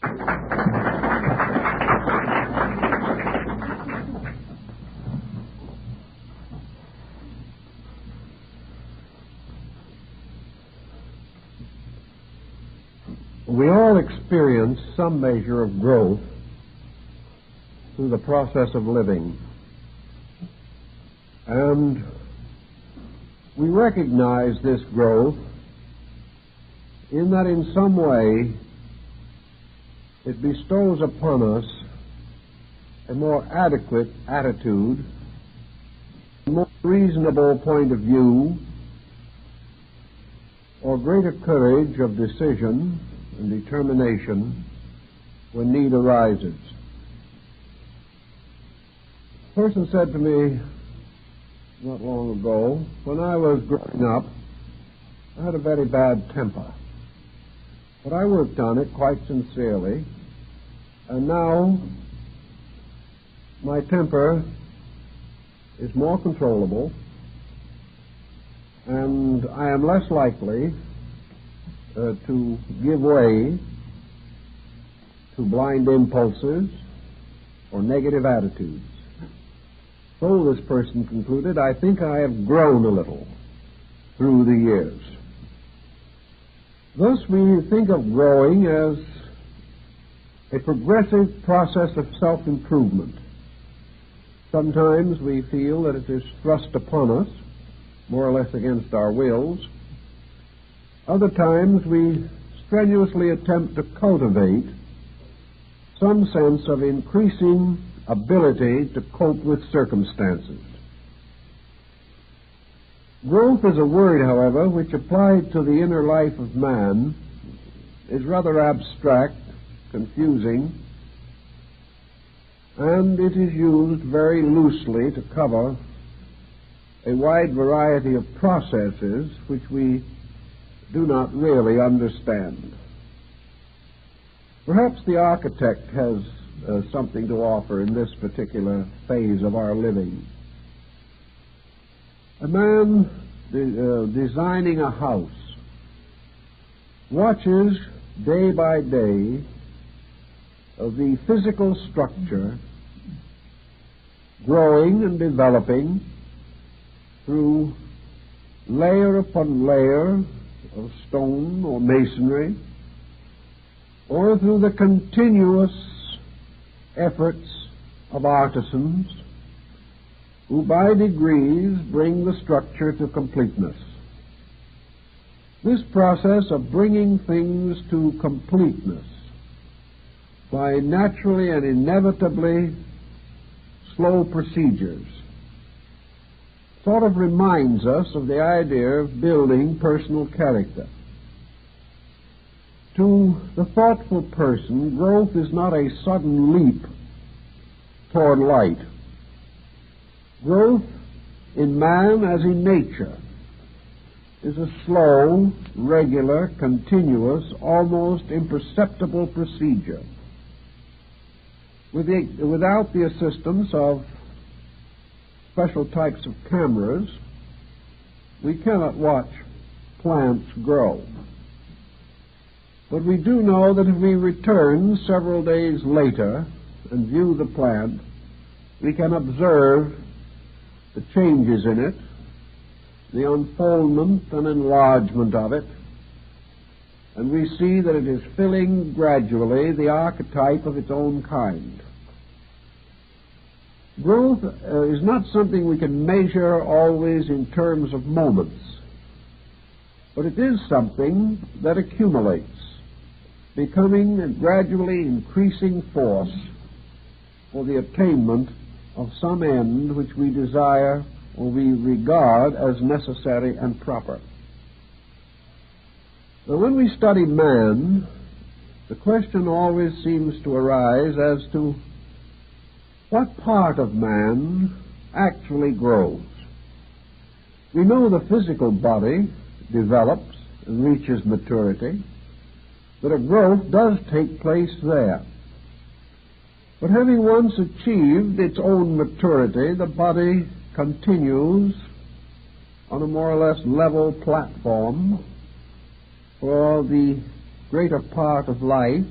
We all experience some measure of growth through the process of living. And we recognize this growth in that in some way it bestows upon us a more adequate attitude, a more reasonable point of view, or greater courage of decision and determination when need arises. A person said to me not long ago, when I was growing up, I had a very bad temper. But I worked on it quite sincerely, and now my temper is more controllable, and I am less likely to give way to blind impulses or negative attitudes. So this person concluded, I think I have grown a little through the years. Thus we think of growing as a progressive process of self-improvement. Sometimes we feel that it is thrust upon us, more or less against our wills. Other times we strenuously attempt to cultivate some sense of increasing ability to cope with circumstances. Growth is a word, however, which applied to the inner life of man is rather abstract, confusing, and it is used very loosely to cover a wide variety of processes which we do not really understand. Perhaps the architect has something to offer in this particular phase of our living. A man designing a house watches day by day the physical structure growing and developing through layer upon layer of stone or masonry, or through the continuous efforts of artisans who by degrees bring the structure to completeness. This process of bringing things to completeness by naturally and inevitably slow procedures sort of reminds us of the idea of building personal character. To the thoughtful person, growth is not a sudden leap toward light. Growth in man, as in nature, is a slow, regular, continuous, almost imperceptible procedure. Without the assistance of special types of cameras, we cannot watch plants grow. But we do know that if we return several days later and view the plant, we can observe the changes in it, the unfoldment and enlargement of it, and we see that it is filling gradually the archetype of its own kind. Growth is not something we can measure always in terms of moments, but it is something that accumulates, becoming a gradually increasing force for the attainment of some end which we desire or we regard as necessary and proper. Now, when we study man, the question always seems to arise as to what part of man actually grows. We know the physical body develops and reaches maturity, that a growth does take place there. But having once achieved its own maturity, the body continues on a more or less level platform for the greater part of life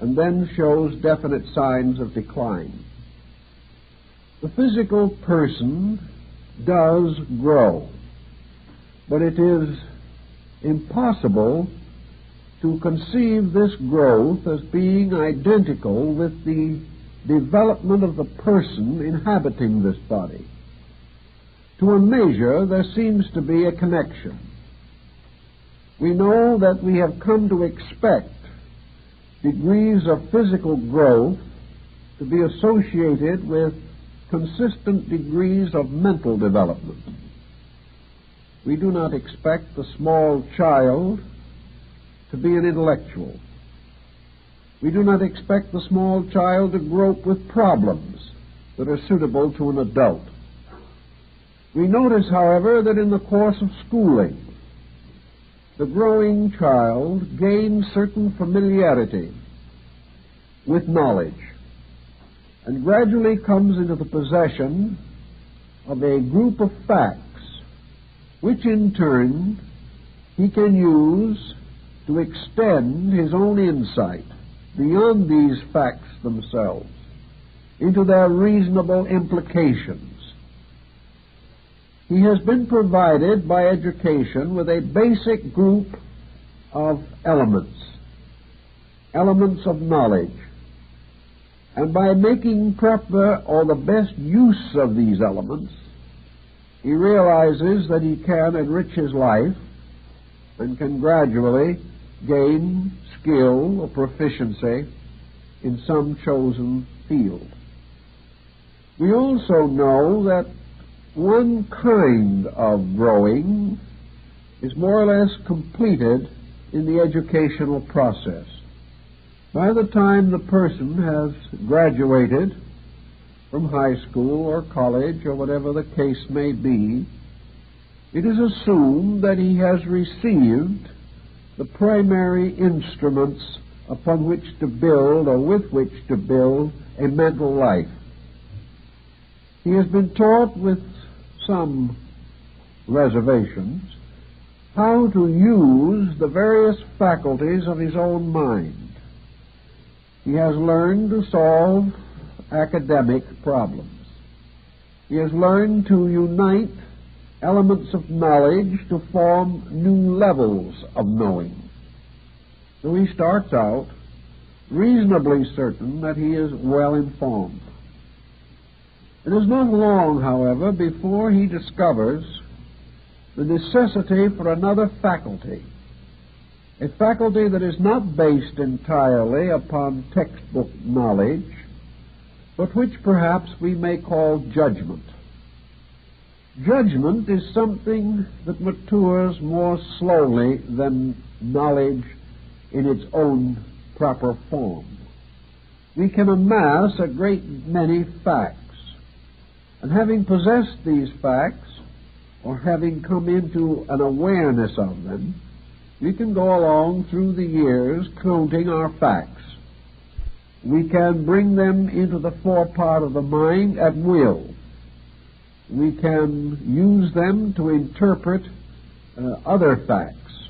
and then shows definite signs of decline. The physical person does grow, but it is impossible to conceive this growth as being identical with the development of the person inhabiting this body. To a measure, there seems to be a connection. We know that we have come to expect degrees of physical growth to be associated with consistent degrees of mental development. We do not expect the small child to be an intellectual. We do not expect the small child to grope with problems that are suitable to an adult. We notice, however, that in the course of schooling, the growing child gains certain familiarity with knowledge and gradually comes into the possession of a group of facts which in turn he can use to extend his own insight beyond these facts themselves into their reasonable implications. He has been provided by education with a basic group of elements of knowledge, and by making proper or the best use of these elements, he realizes that he can enrich his life and can gradually gain skill or proficiency in some chosen field. We also know that one kind of growing is more or less completed in the educational process. By the time the person has graduated from high school or college or whatever the case may be, it is assumed that he has received the primary instruments upon which to build or with which to build a mental life. He has been taught with some reservations how to use the various faculties of his own mind. He has learned to solve academic problems. He has learned to unite elements of knowledge to form new levels of knowing. So he starts out reasonably certain that he is well informed. It is not long, however, before he discovers the necessity for another faculty, a faculty that is not based entirely upon textbook knowledge, but which perhaps we may call judgment. Judgment is something that matures more slowly than knowledge in its own proper form. We can amass a great many facts, and having possessed these facts, or having come into an awareness of them, we can go along through the years counting our facts. We can bring them into the forepart of the mind at will. We can use them to interpret other facts,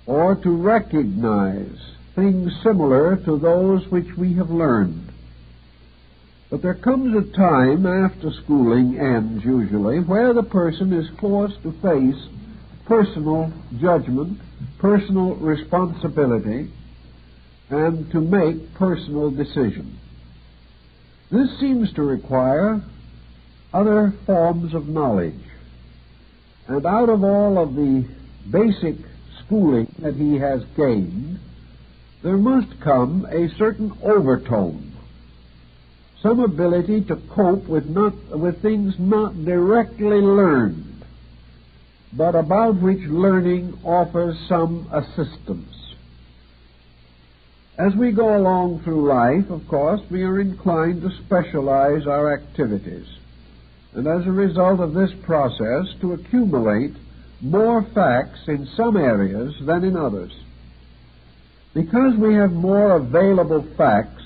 or to recognize things similar to those which we have learned. But there comes a time after schooling ends, usually, where the person is forced to face personal judgment, personal responsibility, and to make personal decisions. This seems to require other forms of knowledge. And out of all of the basic schooling that he has gained, there must come a certain overtone, some ability to cope with things not directly learned, but about which learning offers some assistance. As we go along through life, of course, we are inclined to specialize our activities, and as a result of this process, to accumulate more facts in some areas than in others. Because we have more available facts,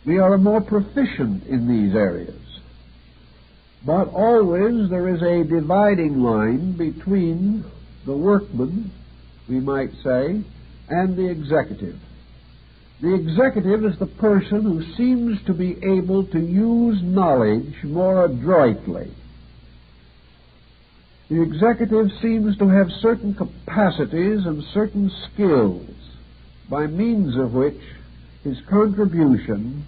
we are more proficient in these areas. But always there is a dividing line between the workman, we might say, and the executive. The executive is the person who seems to be able to use knowledge more adroitly. The executive seems to have certain capacities and certain skills by means of which his contribution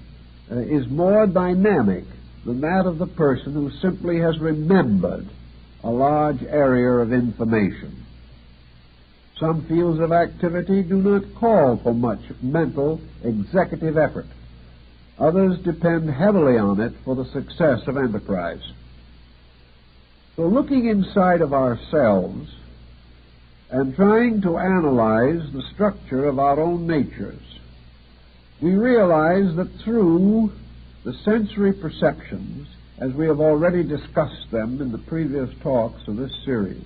is more dynamic than that of the person who simply has remembered a large area of information. Some fields of activity do not call for much mental executive effort. Others depend heavily on it for the success of enterprise. So looking inside of ourselves and trying to analyze the structure of our own natures, we realize that through the sensory perceptions, as we have already discussed them in the previous talks of this series,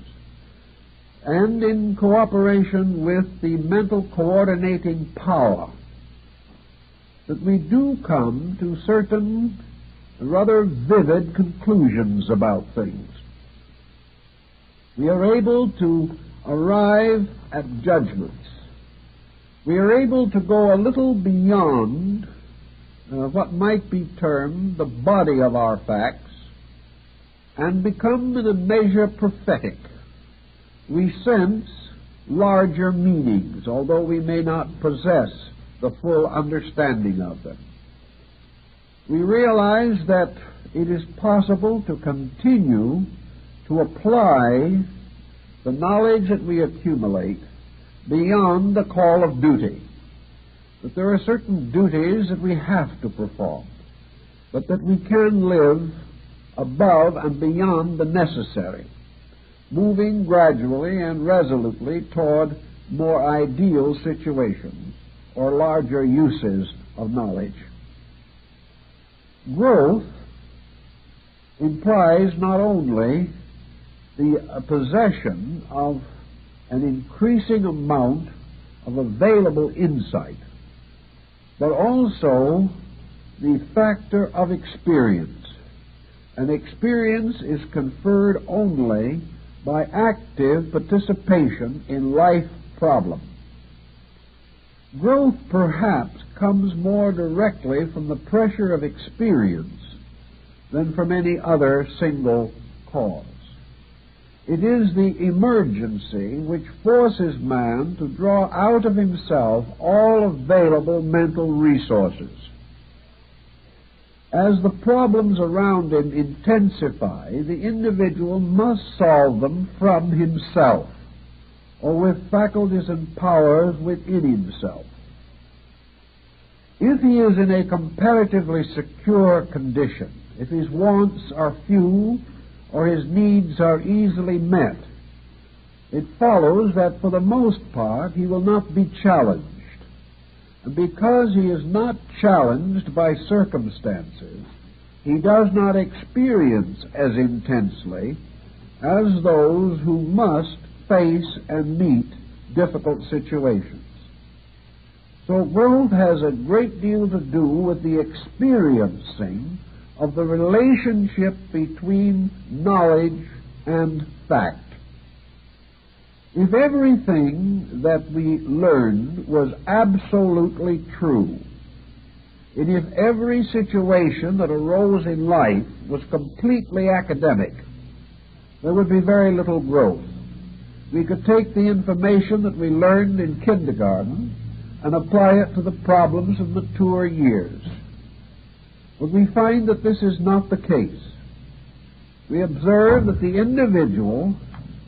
and in cooperation with the mental coordinating power, that we do come to certain rather vivid conclusions about things. We are able to arrive at judgments. We are able to go a little beyond what might be termed the body of our facts and become in a measure prophetic. We sense larger meanings, although we may not possess the full understanding of them. We realize that it is possible to continue to apply the knowledge that we accumulate beyond the call of duty, that there are certain duties that we have to perform, but that we can live above and beyond the necessary, moving gradually and resolutely toward more ideal situations or larger uses of knowledge. Growth implies not only the possession of an increasing amount of available insight, but also the factor of experience. And experience is conferred only by active participation in life problems. Growth perhaps comes more directly from the pressure of experience than from any other single cause. It is the emergency which forces man to draw out of himself all available mental resources. As the problems around him intensify, the individual must solve them from himself, or with faculties and powers within himself. If he is in a comparatively secure condition, if his wants are few or his needs are easily met, it follows that for the most part he will not be challenged. And because he is not challenged by circumstances, he does not experience as intensely as those who must face and meet difficult situations. So growth has a great deal to do with the experiencing of the relationship between knowledge and fact. If everything that we learned was absolutely true, and if every situation that arose in life was completely academic, there would be very little growth. We could take the information that we learned in kindergarten and apply it to the problems of mature years. But we find that this is not the case. We observe that the individual,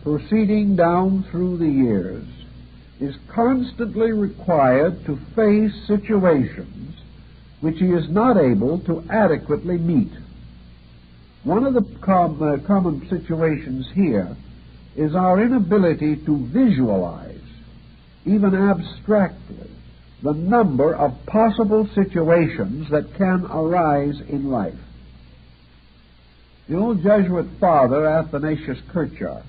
proceeding down through the years, is constantly required to face situations which he is not able to adequately meet. One of the common situations here is our inability to visualize, even abstractly, the number of possible situations that can arise in life. The old Jesuit father, Athanasius Kirchhoff,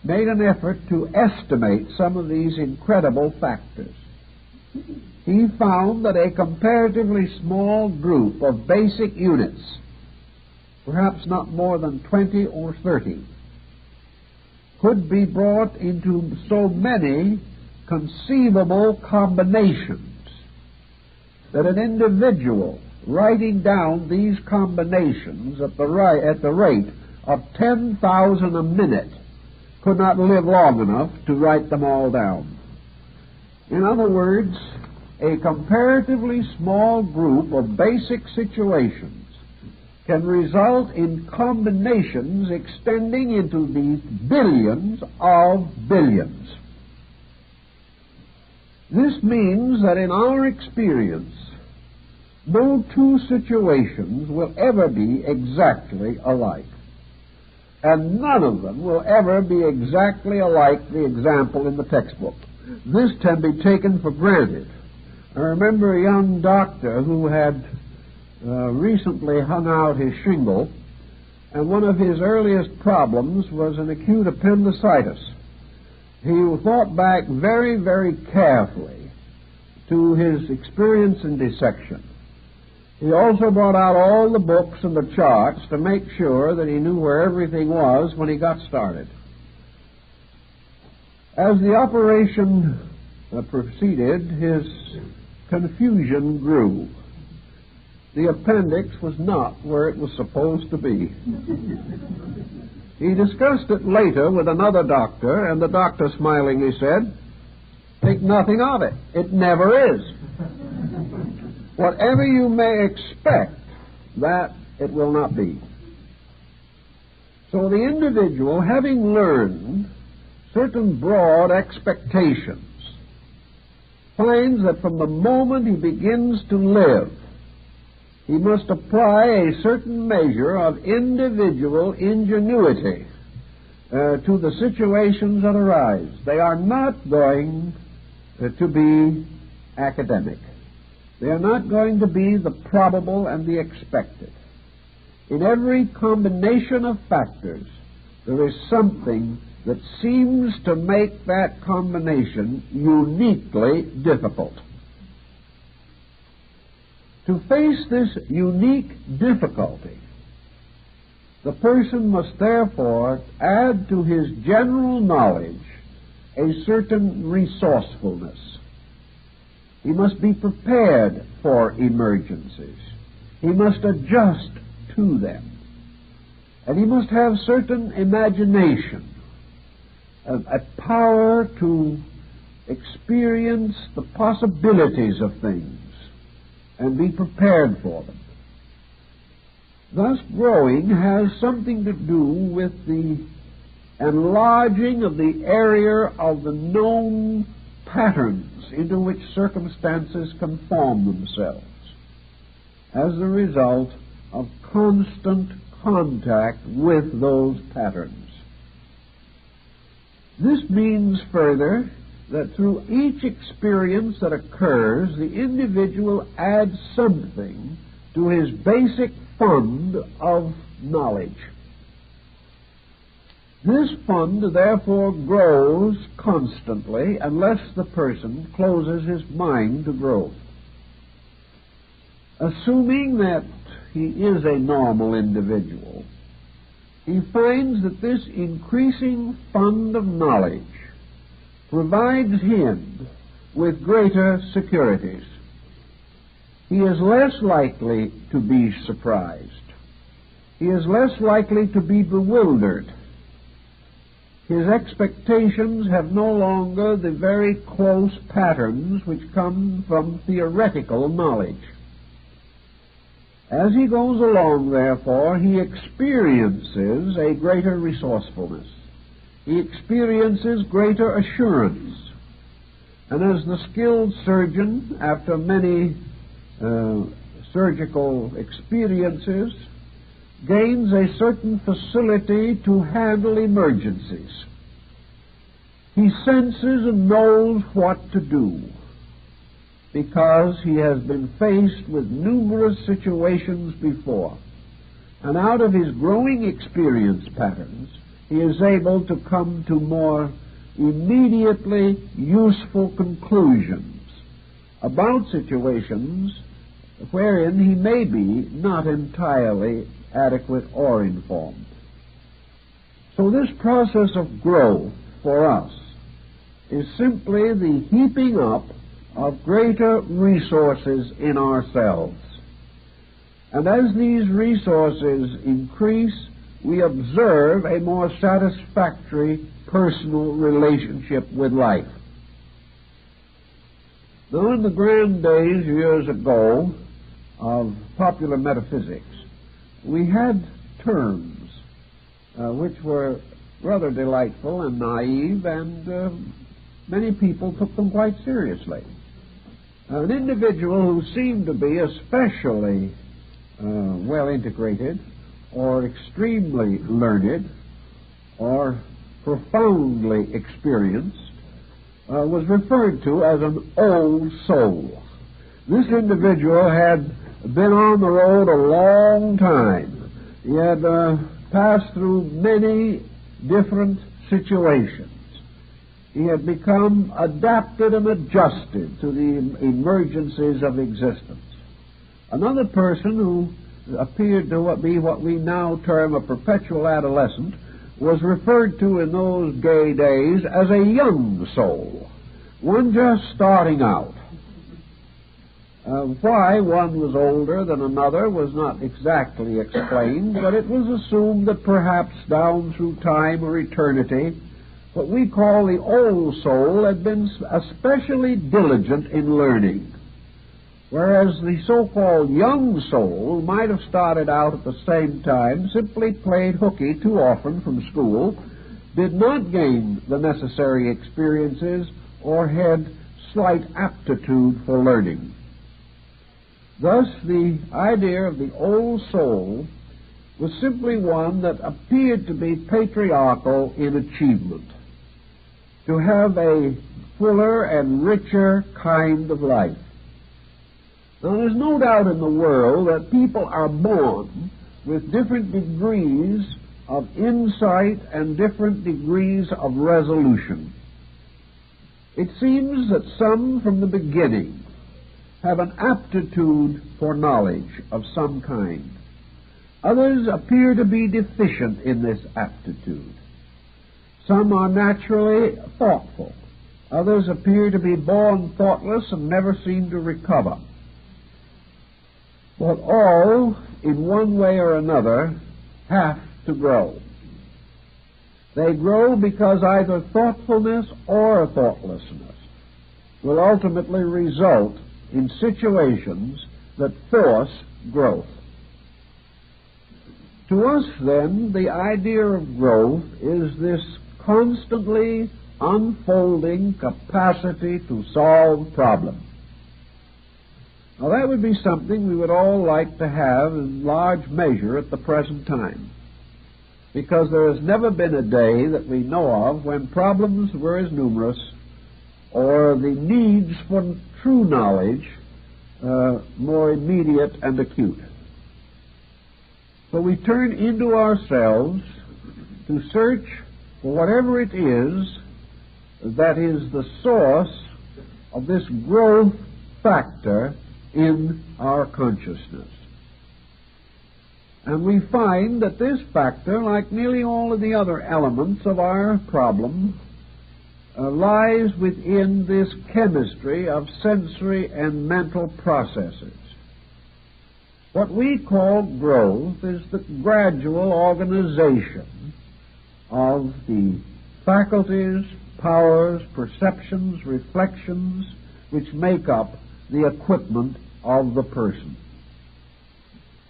made an effort to estimate some of these incredible factors. He found that a comparatively small group of basic units, perhaps not more than 20 or 30, could be brought into so many conceivable combinations that an individual writing down these combinations at the rate of 10,000 a minute could not live long enough to write them all down. In other words, a comparatively small group of basic situations can result in combinations extending into the billions of billions. This means that in our experience, no two situations will ever be exactly alike. And none of them will ever be exactly alike the example in the textbook. This can be taken for granted. I remember a young doctor who had recently hung out his shingle, and one of his earliest problems was an acute appendicitis. He thought back very, very carefully to his experience in dissection. He also brought out all the books and the charts to make sure that he knew where everything was when he got started. As the operation proceeded, his confusion grew. The appendix was not where it was supposed to be. He discussed it later with another doctor, and the doctor smilingly said, "Think nothing of it. It never is. Whatever you may expect, that it will not be." So the individual, having learned certain broad expectations, finds that from the moment he begins to live, he must apply a certain measure of individual ingenuity to the situations that arise. They are not going to be academic. They are not going to be the probable and the expected. In every combination of factors, there is something that seems to make that combination uniquely difficult. To face this unique difficulty, the person must therefore add to his general knowledge a certain resourcefulness. He must be prepared for emergencies. He must adjust to them. And he must have certain imagination, a power to experience the possibilities of things and be prepared for them. Thus, growing has something to do with the enlarging of the area of the known patterns into which circumstances conform themselves as a result of constant contact with those patterns. This means further that through each experience that occurs, the individual adds something to his basic fund of knowledge. This fund, therefore, grows constantly unless the person closes his mind to growth. Assuming that he is a normal individual, he finds that this increasing fund of knowledge provides him with greater securities. He is less likely to be surprised. He is less likely to be bewildered. His expectations have no longer the very close patterns which come from theoretical knowledge. As he goes along, therefore, he experiences a greater resourcefulness. He experiences greater assurance. And as the skilled surgeon, after many surgical experiences, gains a certain facility to handle emergencies. He senses and knows what to do because he has been faced with numerous situations before. And out of his growing experience patterns, he is able to come to more immediately useful conclusions about situations wherein he may be not entirely adequate or informed. So this process of growth for us is simply the heaping up of greater resources in ourselves. And as these resources increase, we observe a more satisfactory personal relationship with life. Now, in the grand days years ago of popular metaphysics, we had terms which were rather delightful and naive, and many people took them quite seriously. An individual who seemed to be especially well integrated, or extremely learned, or profoundly experienced, was referred to as an old soul. This individual had been on the road a long time. He had passed through many different situations. He had become adapted and adjusted to the emergencies of existence. Another person who appeared to be what we now term a perpetual adolescent was referred to in those gay days as a young soul, one just starting out. Why one was older than another was not exactly explained, but it was assumed that perhaps down through time or eternity, what we call the old soul had been especially diligent in learning, whereas the so-called young soul might have started out at the same time, simply played hooky too often from school, did not gain the necessary experiences, or had slight aptitude for learning. Thus, the idea of the old soul was simply one that appeared to be patriarchal in achievement, to have a fuller and richer kind of life. Now, there's no doubt in the world that people are born with different degrees of insight and different degrees of resolution. It seems that some from the beginning have an aptitude for knowledge of some kind. Others appear to be deficient in this aptitude. Some are naturally thoughtful. Others appear to be born thoughtless and never seem to recover. But all, in one way or another, have to grow. They grow because either thoughtfulness or thoughtlessness will ultimately result in situations that force growth. To us, then, the idea of growth is this constantly unfolding capacity to solve problems. Now, that would be something we would all like to have in large measure at the present time, because there has never been a day that we know of when problems were as numerous or the needs for true knowledge more immediate and acute. So we turn into ourselves to search for whatever it is that is the source of this growth factor in our consciousness. And we find that this factor, like nearly all of the other elements of our problem, lies within this chemistry of sensory and mental processes. What we call growth is the gradual organization of the faculties, powers, perceptions, reflections, which make up the equipment of the person.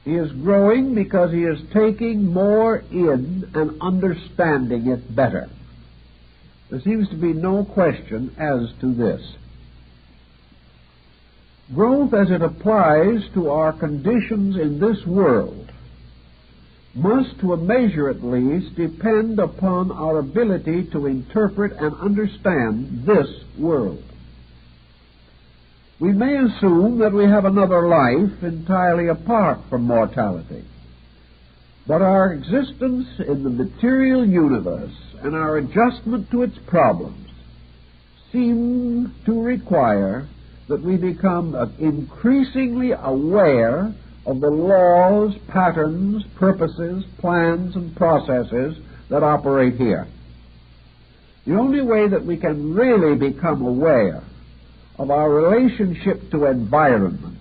He is growing because he is taking more in and understanding it better. There seems to be no question as to this. Growth, as it applies to our conditions in this world, must, to a measure at least, depend upon our ability to interpret and understand this world. We may assume that we have another life entirely apart from mortality, but our existence in the material universe and our adjustment to its problems seem to require that we become increasingly aware of the laws, patterns, purposes, plans, and processes that operate here. The only way that we can really become aware of our relationship to environment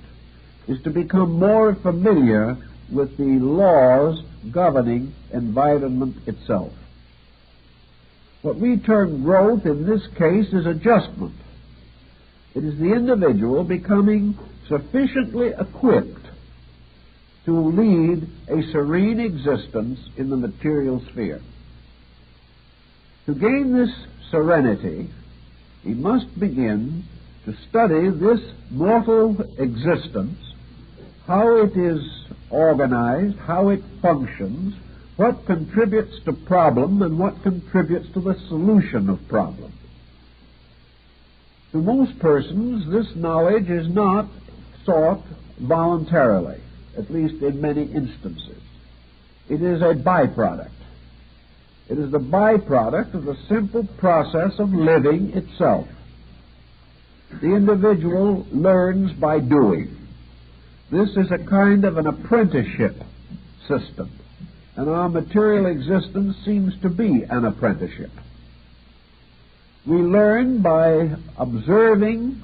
is to become more familiar with the laws governing environment itself. What we term growth in this case is adjustment. It is the individual becoming sufficiently equipped to lead a serene existence in the material sphere. To gain this serenity, he must begin to study this mortal existence, how it is organized, how it functions, what contributes to problem and what contributes to the solution of problem. To most persons, this knowledge is not sought voluntarily, at least in many instances. It is a byproduct. It is the byproduct of the simple process of living itself. The individual learns by doing. This is a kind of an apprenticeship system, and our material existence seems to be an apprenticeship. We learn by observing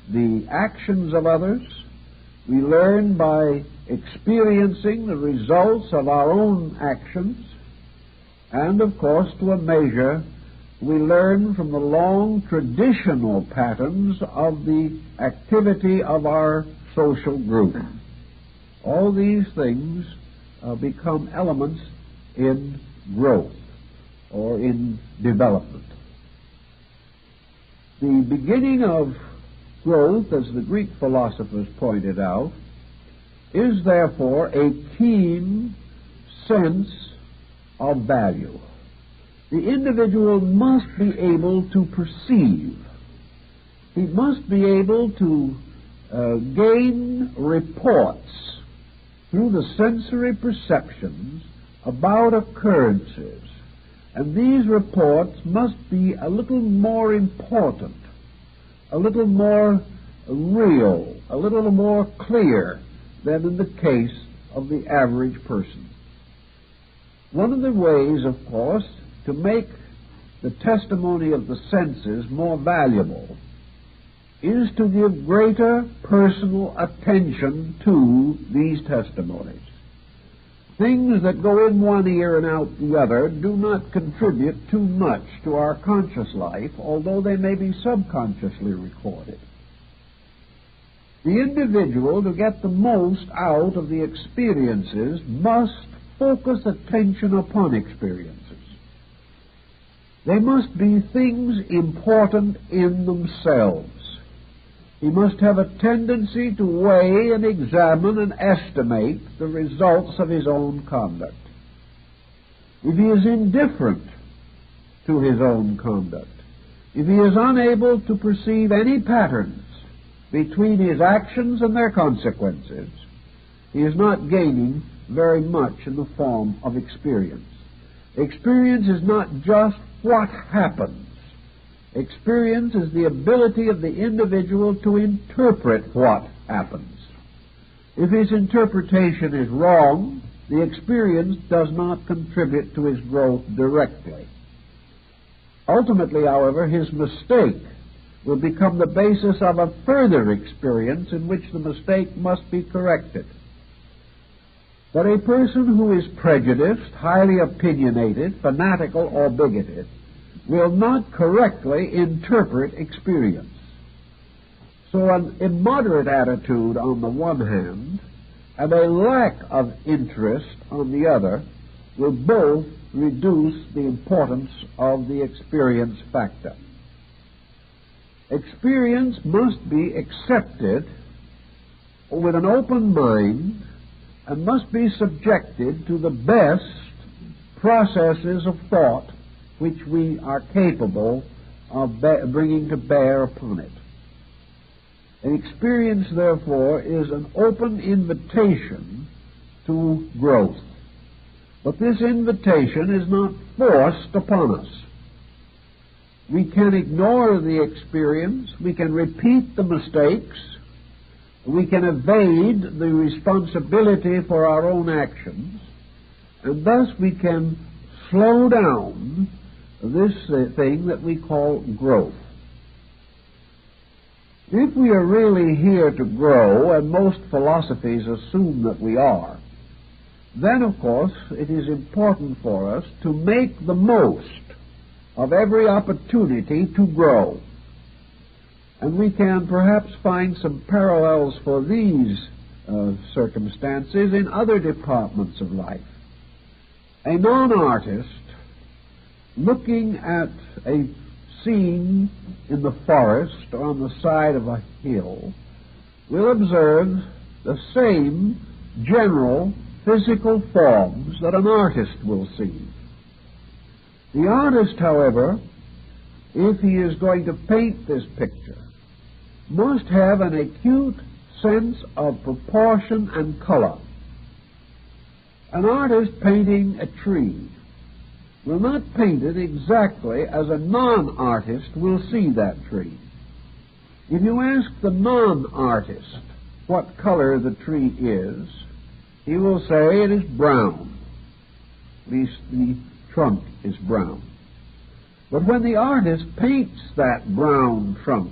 the actions of others. We learn by experiencing the results of our own actions. And, of course, to a measure, we learn from the long traditional patterns of the activity of our social group. All these things become elements in growth or in development. The beginning of growth, as the Greek philosophers pointed out, is therefore a keen sense of value. The individual must be able to perceive. He must be able to gain reports through the sensory perceptions about occurrences. And these reports must be a little more important, a little more real, a little more clear than in the case of the average person. One of the ways, of course, to make the testimony of the senses more valuable is to give greater personal attention to these testimonies. Things that go in one ear and out the other do not contribute too much to our conscious life, although they may be subconsciously recorded. The individual, to get the most out of the experiences, must focus attention upon experiences. They must be things important in themselves. He must have a tendency to weigh and examine and estimate the results of his own conduct. If he is indifferent to his own conduct, if he is unable to perceive any patterns between his actions and their consequences, he is not gaining very much in the form of experience. Experience is not just what happens. Experience is the ability of the individual to interpret what happens. If his interpretation is wrong, the experience does not contribute to his growth directly. Ultimately, however, his mistake will become the basis of a further experience in which the mistake must be corrected. But a person who is prejudiced, highly opinionated, fanatical, or bigoted will not correctly interpret experience. So an immoderate attitude on the one hand and a lack of interest on the other will both reduce the importance of the experience factor. Experience must be accepted with an open mind and must be subjected to the best processes of thought which we are capable of bringing to bear upon it. An experience, therefore, is an open invitation to growth. But this invitation is not forced upon us. We can ignore the experience, we can repeat the mistakes, we can evade the responsibility for our own actions, and thus we can slow down this thing that we call growth. If we are really here to grow, and most philosophies assume that we are, then of course it is important for us to make the most of every opportunity to grow. And we can perhaps find some parallels for these circumstances in other departments of life. A non-artist looking at a scene in the forest or on the side of a hill will observe the same general physical forms that an artist will see. The artist, however, if he is going to paint this picture, must have an acute sense of proportion and color. An artist painting a tree will not paint it exactly as a non-artist will see that tree. If you ask the non-artist what color the tree is, he will say it is brown. At least the trunk is brown. But when the artist paints that brown trunk,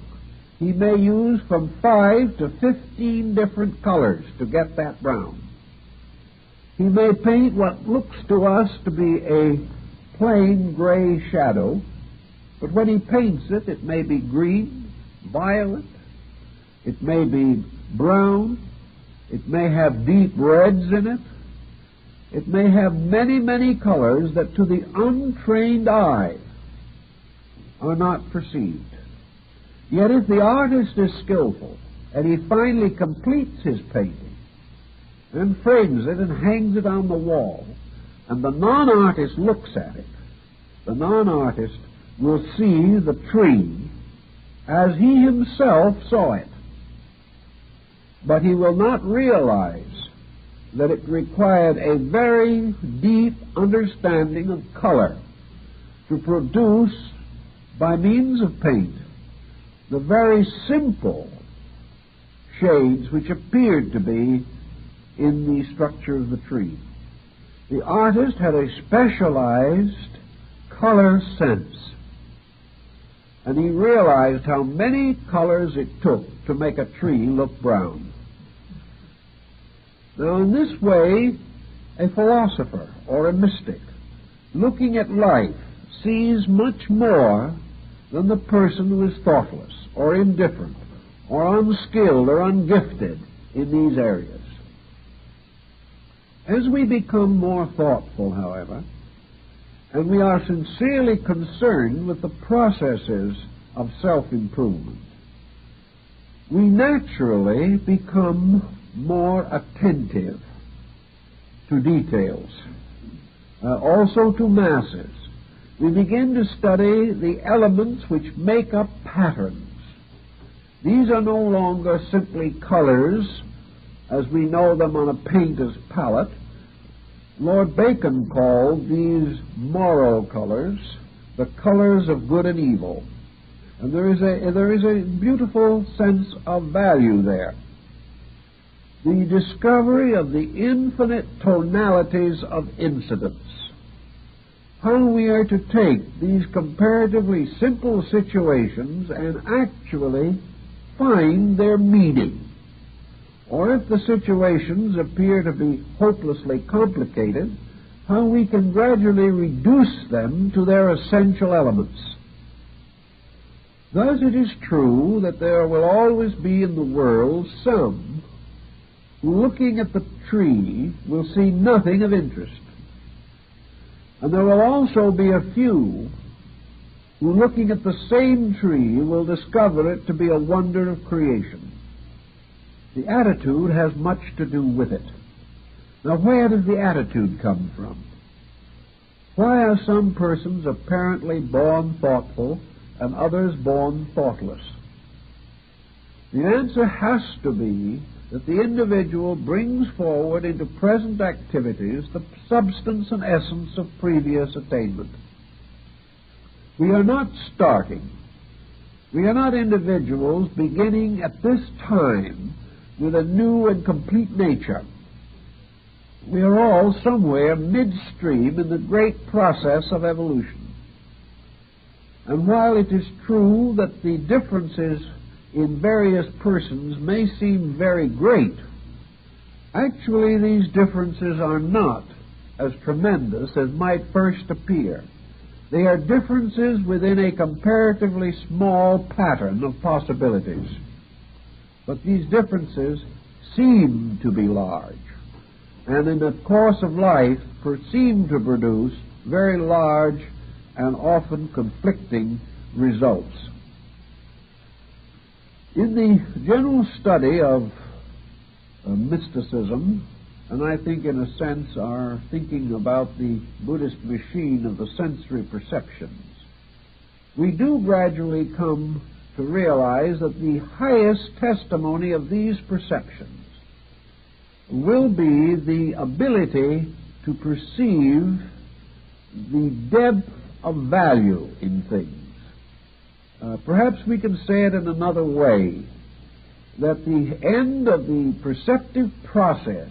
he may use from 5 to 15 different colors to get that brown. He may paint what looks to us to be a plain gray shadow, but when he paints it, it may be green, violet, it may be brown, it may have deep reds in it, it may have many, many colors that to the untrained eye are not perceived. Yet if the artist is skillful, and he finally completes his painting, and frames it and hangs it on the wall, and the non-artist looks at it, the non-artist will see the tree as he himself saw it. But he will not realize that it required a very deep understanding of color to produce, by means of paint, the very simple shades which appeared to be in the structure of the tree. The artist had a specialized color sense, and he realized how many colors it took to make a tree look brown. Now, in this way, a philosopher or a mystic, looking at life, sees much more than the person who is thoughtless or indifferent or unskilled or ungifted in these areas. As we become more thoughtful, however, and we are sincerely concerned with the processes of self-improvement, we naturally become more attentive to details, also to masses. We begin to study the elements which make up patterns. These are no longer simply colors as we know them on a painter's palette. Lord Bacon called these moral colors the colors of good and evil. And there is a beautiful sense of value there. The discovery of the infinite tonalities of incidents. How we are to take these comparatively simple situations and actually find their meaning. Or if the situations appear to be hopelessly complicated, how we can gradually reduce them to their essential elements. Thus it is true that there will always be in the world some who, looking at the tree, will see nothing of interest. And there will also be a few who, looking at the same tree, will discover it to be a wonder of creation. The attitude has much to do with it. Now, where does the attitude come from? Why are some persons apparently born thoughtful and others born thoughtless? The answer has to be that the individual brings forward into present activities the substance and essence of previous attainment. We are not starting. We are not individuals beginning at this time with a new and complete nature. We are all somewhere midstream in the great process of evolution. And while it is true that the differences in various persons may seem very great, actually these differences are not as tremendous as might first appear. They are differences within a comparatively small pattern of possibilities. But these differences seem to be large, and in the course of life seem to produce very large and often conflicting results. In the general study of mysticism, and I think in a sense are thinking about the Buddhist machine of the sensory perceptions, we do gradually come to realize that the highest testimony of these perceptions will be the ability to perceive the depth of value in things. Perhaps we can say it in another way, that the end of the perceptive process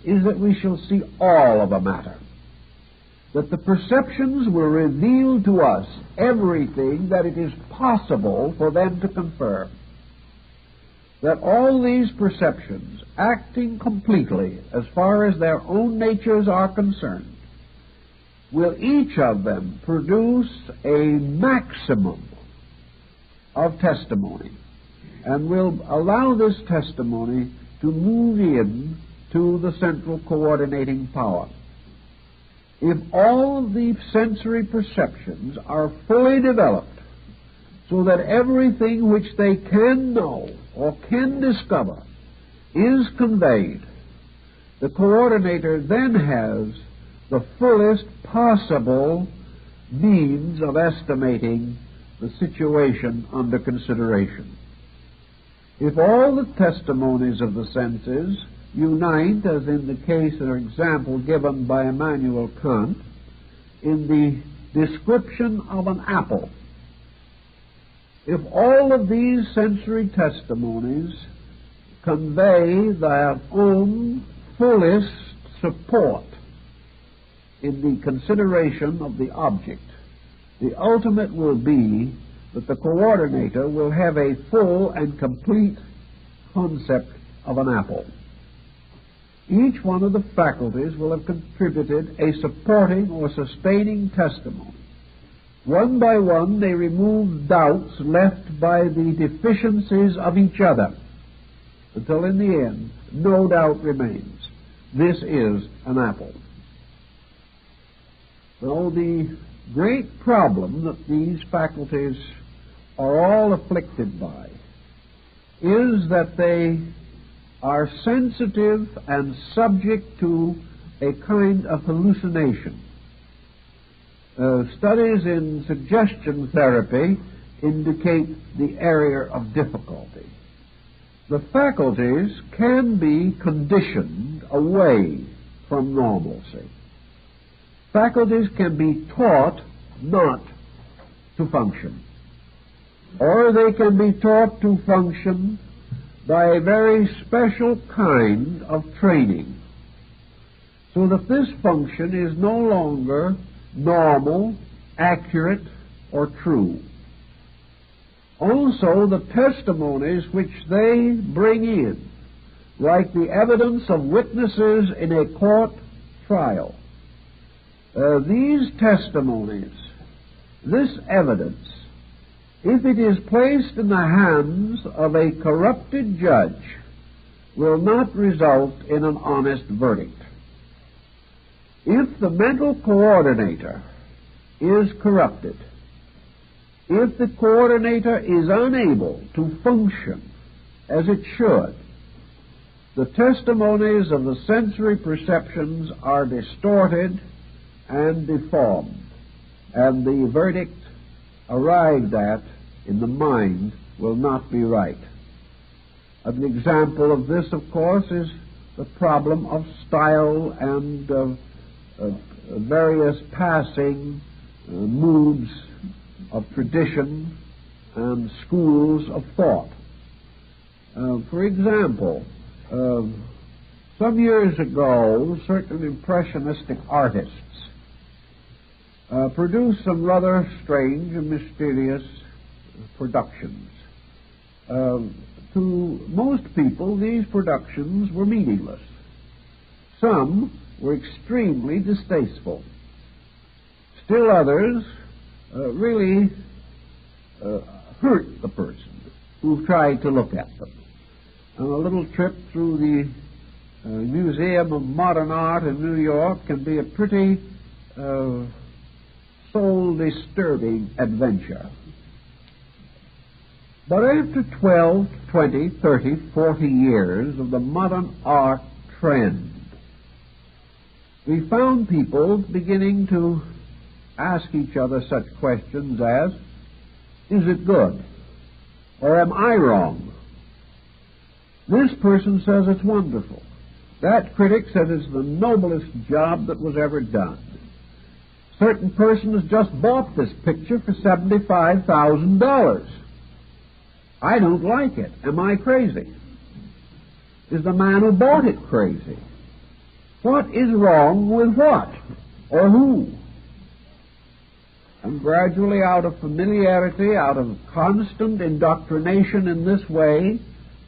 is that we shall see all of a matter. That the perceptions will reveal to us everything that it is possible for them to confirm. That all these perceptions, acting completely as far as their own natures are concerned, will each of them produce a maximum of testimony, and will allow this testimony to move in to the central coordinating power. If all of the sensory perceptions are fully developed so that everything which they can know or can discover is conveyed, the coordinator then has the fullest possible means of estimating the situation under consideration. If all the testimonies of the senses unite, as in the case or example given by Immanuel Kant, in the description of an apple, if all of these sensory testimonies convey their own fullest support in the consideration of the object, the ultimate will be that the coordinator will have a full and complete concept of an apple. Each one of the faculties will have contributed a supporting or sustaining testimony. One by one, they remove doubts left by the deficiencies of each other, until in the end, no doubt remains. This is an apple. So the great problem that these faculties are all afflicted by is that they are sensitive and subject to a kind of hallucination. Studies in suggestion therapy indicate the area of difficulty. The faculties can be conditioned away from normalcy. Faculties can be taught not to function, or they can be taught to function by a very special kind of training, so that this function is no longer normal, accurate, or true. Also, the testimonies which they bring in, like the evidence of witnesses in a court trial, these testimonies, this evidence, if it is placed in the hands of a corrupted judge, will not result in an honest verdict. If the mental coordinator is corrupted, if the coordinator is unable to function as it should, the testimonies of the sensory perceptions are distorted and deformed, and the verdict arrived at in the mind will not be right. An example of this, of course, is the problem of style and various passing moods of tradition and schools of thought. For example, some years ago, certain impressionistic artists produced some rather strange and mysterious productions. To most people, these productions were meaningless. Some were extremely distasteful. Still others really hurt the person who tried to look at them. And a little trip through the Museum of Modern Art in New York can be a pretty soul-disturbing adventure. But after 12, 20, 30, 40 years of the modern art trend, we found people beginning to ask each other such questions as, is it good? Or am I wrong? This person says it's wonderful. That critic says it's the noblest job that was ever done. Certain person has just bought this picture for $75,000. I don't like it. Am I crazy? Is the man who bought it crazy? What is wrong with what? Or who? And gradually, out of familiarity, out of constant indoctrination in this way,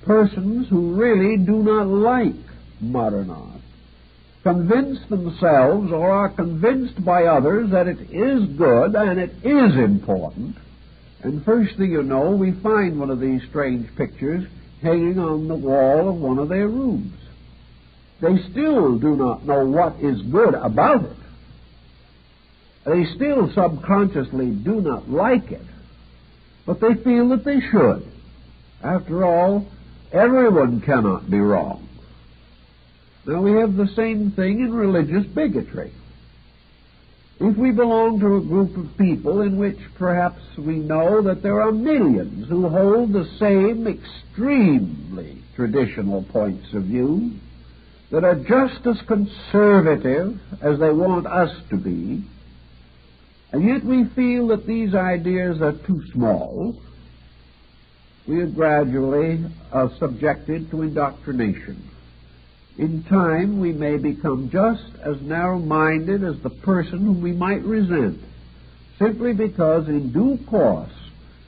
persons who really do not like modern art convince themselves or are convinced by others that it is good and it is important. And first thing you know, we find one of these strange pictures hanging on the wall of one of their rooms. They still do not know what is good about it. They still subconsciously do not like it, but they feel that they should. After all, everyone cannot be wrong. Now we have the same thing in religious bigotry. If we belong to a group of people in which perhaps we know that there are millions who hold the same extremely traditional points of view, that are just as conservative as they want us to be, and yet we feel that these ideas are too small, we are gradually subjected to indoctrination. In time, we may become just as narrow-minded as the person whom we might resent, simply because in due course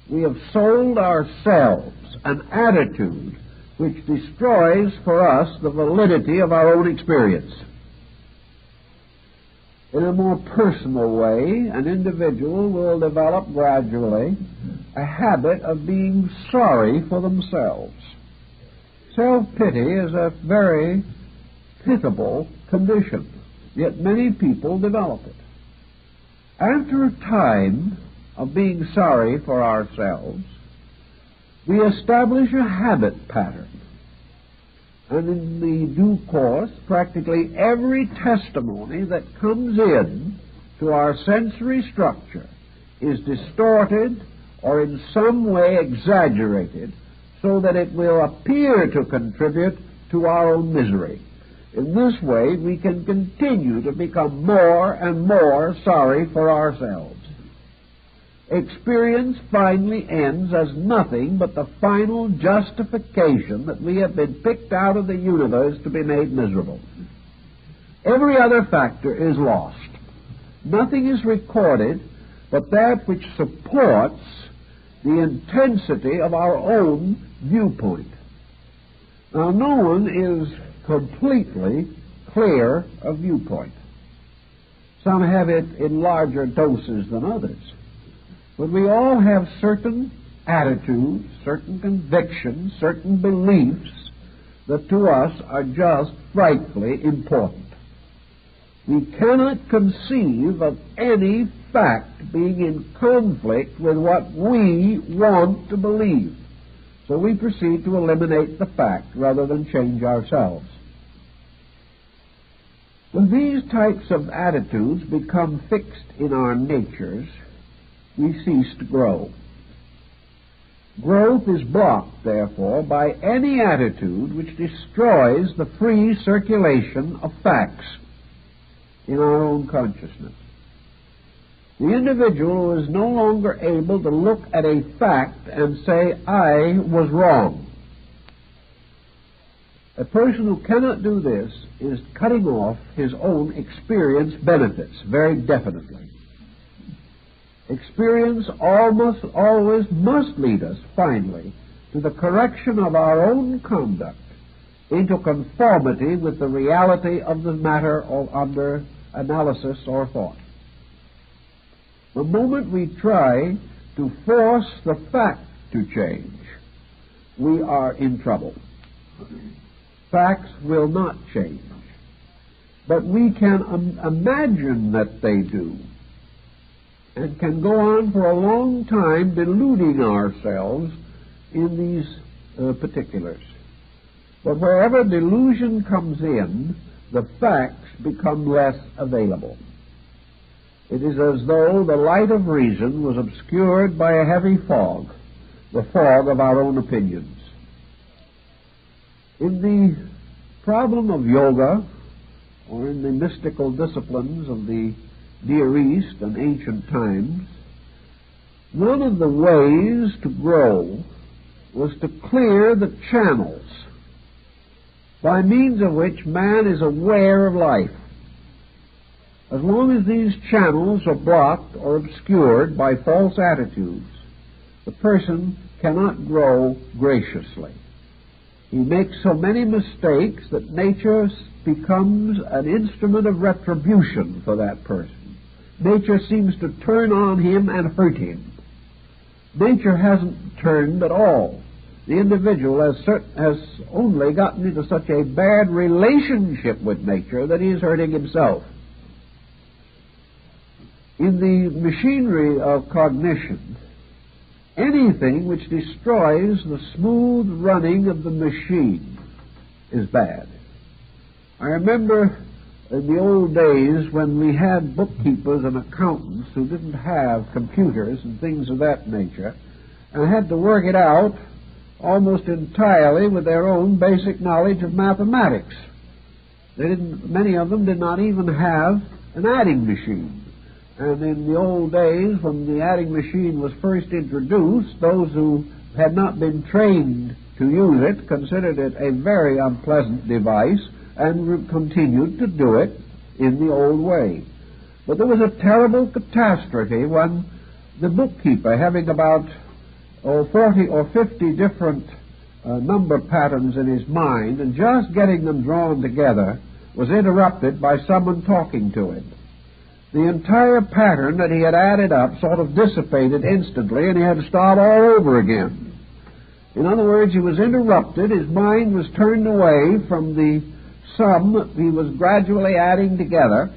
we have sold ourselves an attitude which destroys for us the validity of our own experience. In a more personal way, an individual will develop gradually a habit of being sorry for themselves. Self-pity is a very pitiable condition, yet many people develop it. After a time of being sorry for ourselves, we establish a habit pattern. And in the due course, practically every testimony that comes in to our sensory structure is distorted or in some way exaggerated so that it will appear to contribute to our own misery. In this way, we can continue to become more and more sorry for ourselves. Experience finally ends as nothing but the final justification that we have been picked out of the universe to be made miserable. Every other factor is lost. Nothing is recorded but that which supports the intensity of our own viewpoint. Now, no one is completely clear of viewpoint. Some have it in larger doses than others. But we all have certain attitudes, certain convictions, certain beliefs that to us are just frightfully important. We cannot conceive of any fact being in conflict with what we want to believe. So we proceed to eliminate the fact rather than change ourselves. When these types of attitudes become fixed in our natures, we cease to grow. Growth is blocked, therefore, by any attitude which destroys the free circulation of facts in our own consciousness. The individual is no longer able to look at a fact and say, I was wrong. A person who cannot do this is cutting off his own experience benefits very definitely. Experience almost always must lead us, finally, to the correction of our own conduct into conformity with the reality of the matter under analysis or thought. The moment we try to force the fact to change, we are in trouble. Facts will not change, but we can imagine that they do, and can go on for a long time deluding ourselves in these particulars. But wherever delusion comes in, the facts become less available. It is as though the light of reason was obscured by a heavy fog, the fog of our own opinions. In the problem of yoga, or in the mystical disciplines of the Near East and ancient times, one of the ways to grow was to clear the channels by means of which man is aware of life. As long as these channels are blocked or obscured by false attitudes, the person cannot grow graciously. He makes so many mistakes that nature becomes an instrument of retribution for that person. Nature seems to turn on him and hurt him. Nature hasn't turned at all. The individual has only gotten into such a bad relationship with nature that he is hurting himself. In the machinery of cognition, anything which destroys the smooth running of the machine is bad. I remember in the old days when we had bookkeepers and accountants who didn't have computers and things of that nature, and had to work it out almost entirely with their own basic knowledge of mathematics. Many of them did not even have an adding machine. And in the old days, when the adding machine was first introduced, those who had not been trained to use it considered it a very unpleasant device and continued to do it in the old way. But there was a terrible catastrophe when the bookkeeper, having about 40 or 50 different number patterns in his mind, and just getting them drawn together, was interrupted by someone talking to him. The entire pattern that he had added up sort of dissipated instantly, and he had to start all over again. In other words, he was interrupted, his mind was turned away from the sum that he was gradually adding together,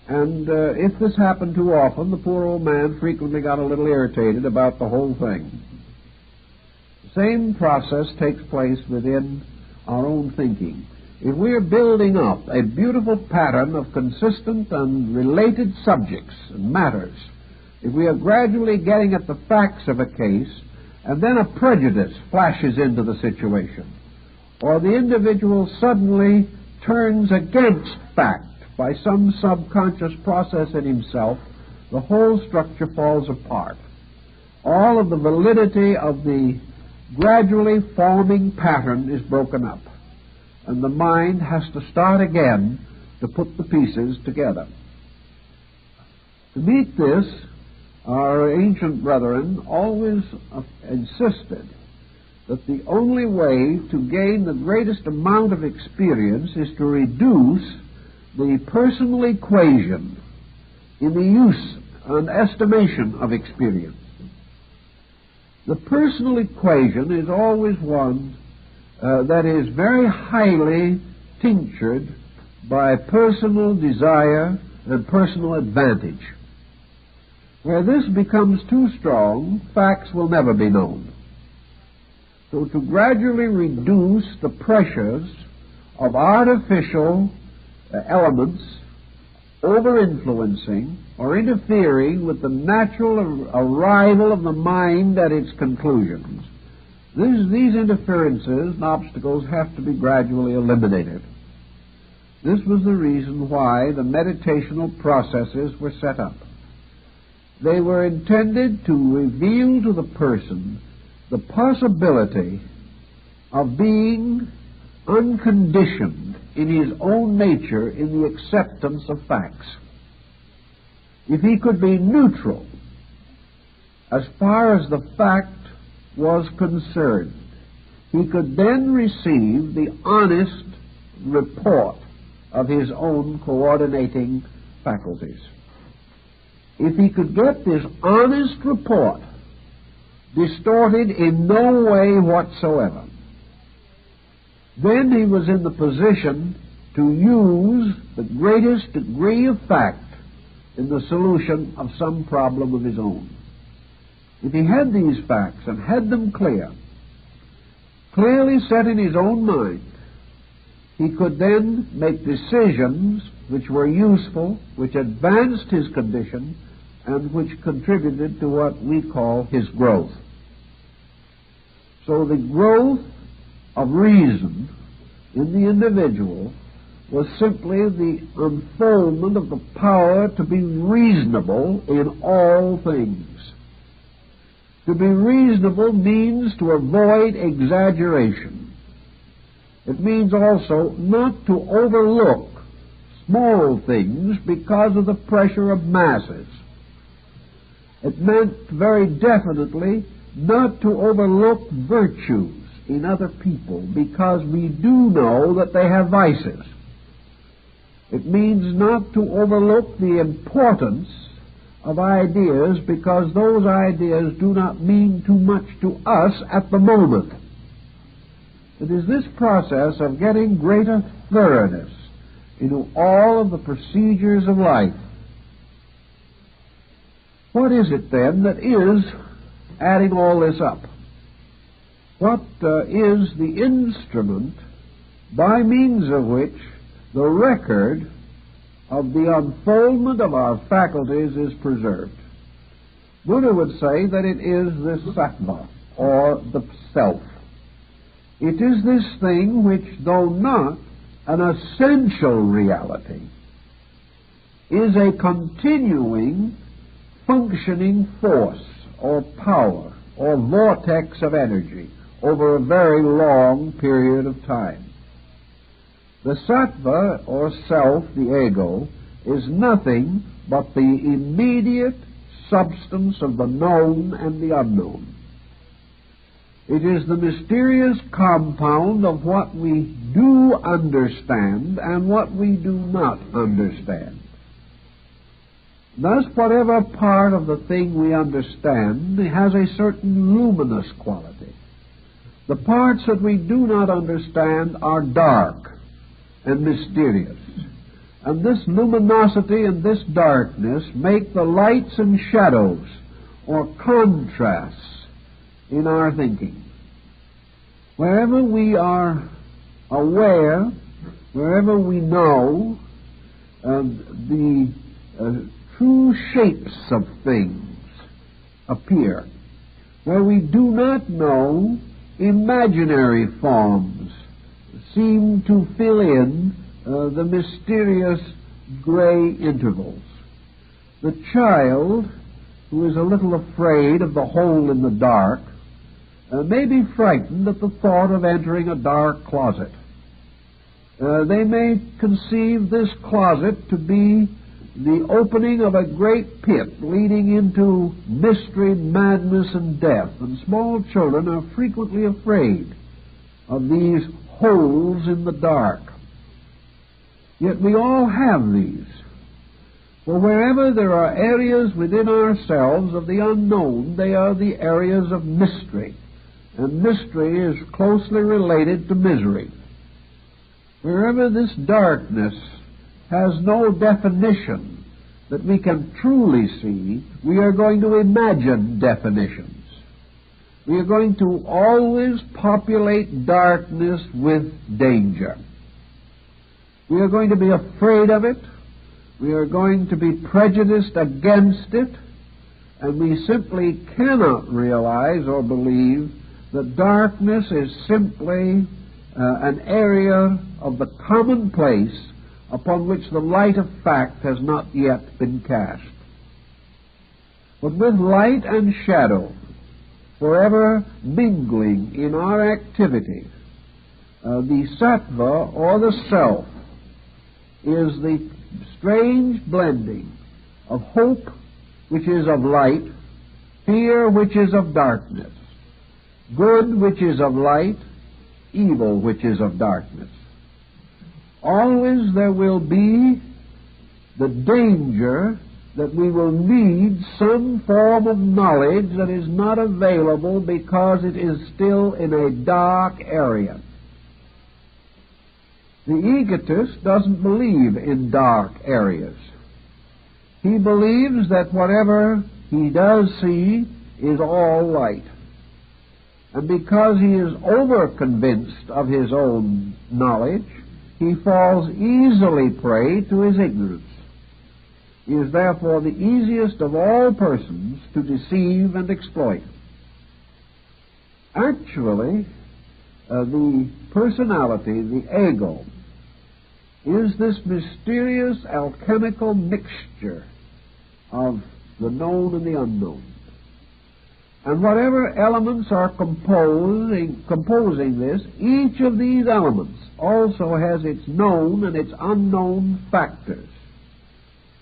and if this happened too often, the poor old man frequently got a little irritated about the whole thing. The same process takes place within our own thinking. If we are building up a beautiful pattern of consistent and related subjects and matters, if we are gradually getting at the facts of a case, and then a prejudice flashes into the situation, or the individual suddenly turns against fact by some subconscious process in himself, the whole structure falls apart. All of the validity of the gradually forming pattern is broken up, and the mind has to start again to put the pieces together. To meet this, our ancient brethren always insisted that the only way to gain the greatest amount of experience is to reduce the personal equation in the use and estimation of experience. The personal equation is always one that is very highly tinctured by personal desire and personal advantage. Where this becomes too strong, facts will never be known. So to gradually reduce the pressures of artificial elements over-influencing or interfering with the natural arrival of the mind at its conclusions, these interferences and obstacles have to be gradually eliminated. This was the reason why the meditational processes were set up. They were intended to reveal to the person the possibility of being unconditioned in his own nature in the acceptance of facts. If he could be neutral as far as the fact was concerned, he could then receive the honest report of his own coordinating faculties. If he could get this honest report distorted in no way whatsoever, then he was in the position to use the greatest degree of fact in the solution of some problem of his own. If he had these facts and had them clearly set in his own mind, he could then make decisions which were useful, which advanced his condition, and which contributed to what we call his growth. So the growth of reason in the individual was simply the unfoldment of the power to be reasonable in all things. To be reasonable means to avoid exaggeration. It means also not to overlook small things because of the pressure of masses. It meant very definitely not to overlook virtues in other people because we do know that they have vices. It means not to overlook the importance of ideas because those ideas do not mean too much to us at the moment. It is this process of getting greater thoroughness into all of the procedures of life. What is it then that is adding all this up? What is the instrument by means of which the record of the unfoldment of our faculties is preserved? Buddha would say that it is the sattva, or the self. It is this thing which, though not an essential reality, is a continuing, functioning force, or power, or vortex of energy over a very long period of time. The sattva, or self, the ego, is nothing but the immediate substance of the known and the unknown. It is the mysterious compound of what we do understand and what we do not understand. Thus, whatever part of the thing we understand has a certain luminous quality. The parts that we do not understand are dark and mysterious. And this luminosity and this darkness make the lights and shadows, or contrasts, in our thinking. Wherever we are aware, wherever we know the true shapes of things appear, where we do not know, imaginary forms seem to fill in the mysterious gray intervals. The child who is a little afraid of the hole in the dark may be frightened at the thought of entering a dark closet. They may conceive this closet to be the opening of a great pit leading into mystery, madness, and death. And small children are frequently afraid of these holes in the dark. Yet we all have these. For wherever there are areas within ourselves of the unknown, they are the areas of mystery. And mystery is closely related to misery. Wherever this darkness has no definition that we can truly see, we are going to imagine definitions. We are going to always populate darkness with danger. We are going to be afraid of it. We are going to be prejudiced against it. And we simply cannot realize or believe that darkness is simply an area of the commonplace upon which the light of fact has not yet been cast. But with light and shadow forever mingling in our activity, the sattva, or the self, is the strange blending of hope, which is of light, fear, which is of darkness. good which is of light, evil which is of darkness. Always there will be the danger that we will need some form of knowledge that is not available because it is still in a dark area. The egotist doesn't believe in dark areas. He believes that whatever he does see is all light. And because he is overconvinced of his own knowledge, he falls easily prey to his ignorance. He is therefore the easiest of all persons to deceive and exploit. Actually, the personality, the ego, is this mysterious alchemical mixture of the known and the unknown. And whatever elements are composing this, each of these elements also has its known and its unknown factors.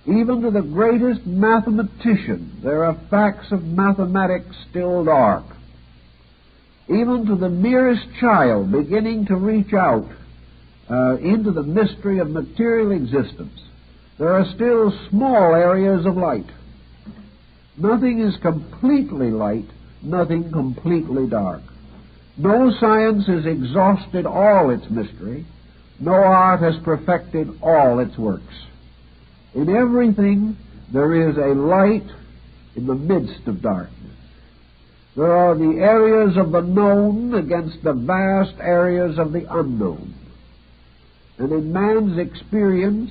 Even to the greatest mathematician, there are facts of mathematics still dark. Even to the merest child beginning to reach out into the mystery of material existence, there are still small areas of light. Nothing is completely light, nothing completely dark. No science has exhausted all its mystery. No art has perfected all its works. In everything, there is a light in the midst of darkness. There are the areas of the known against the vast areas of the unknown. And in man's experience,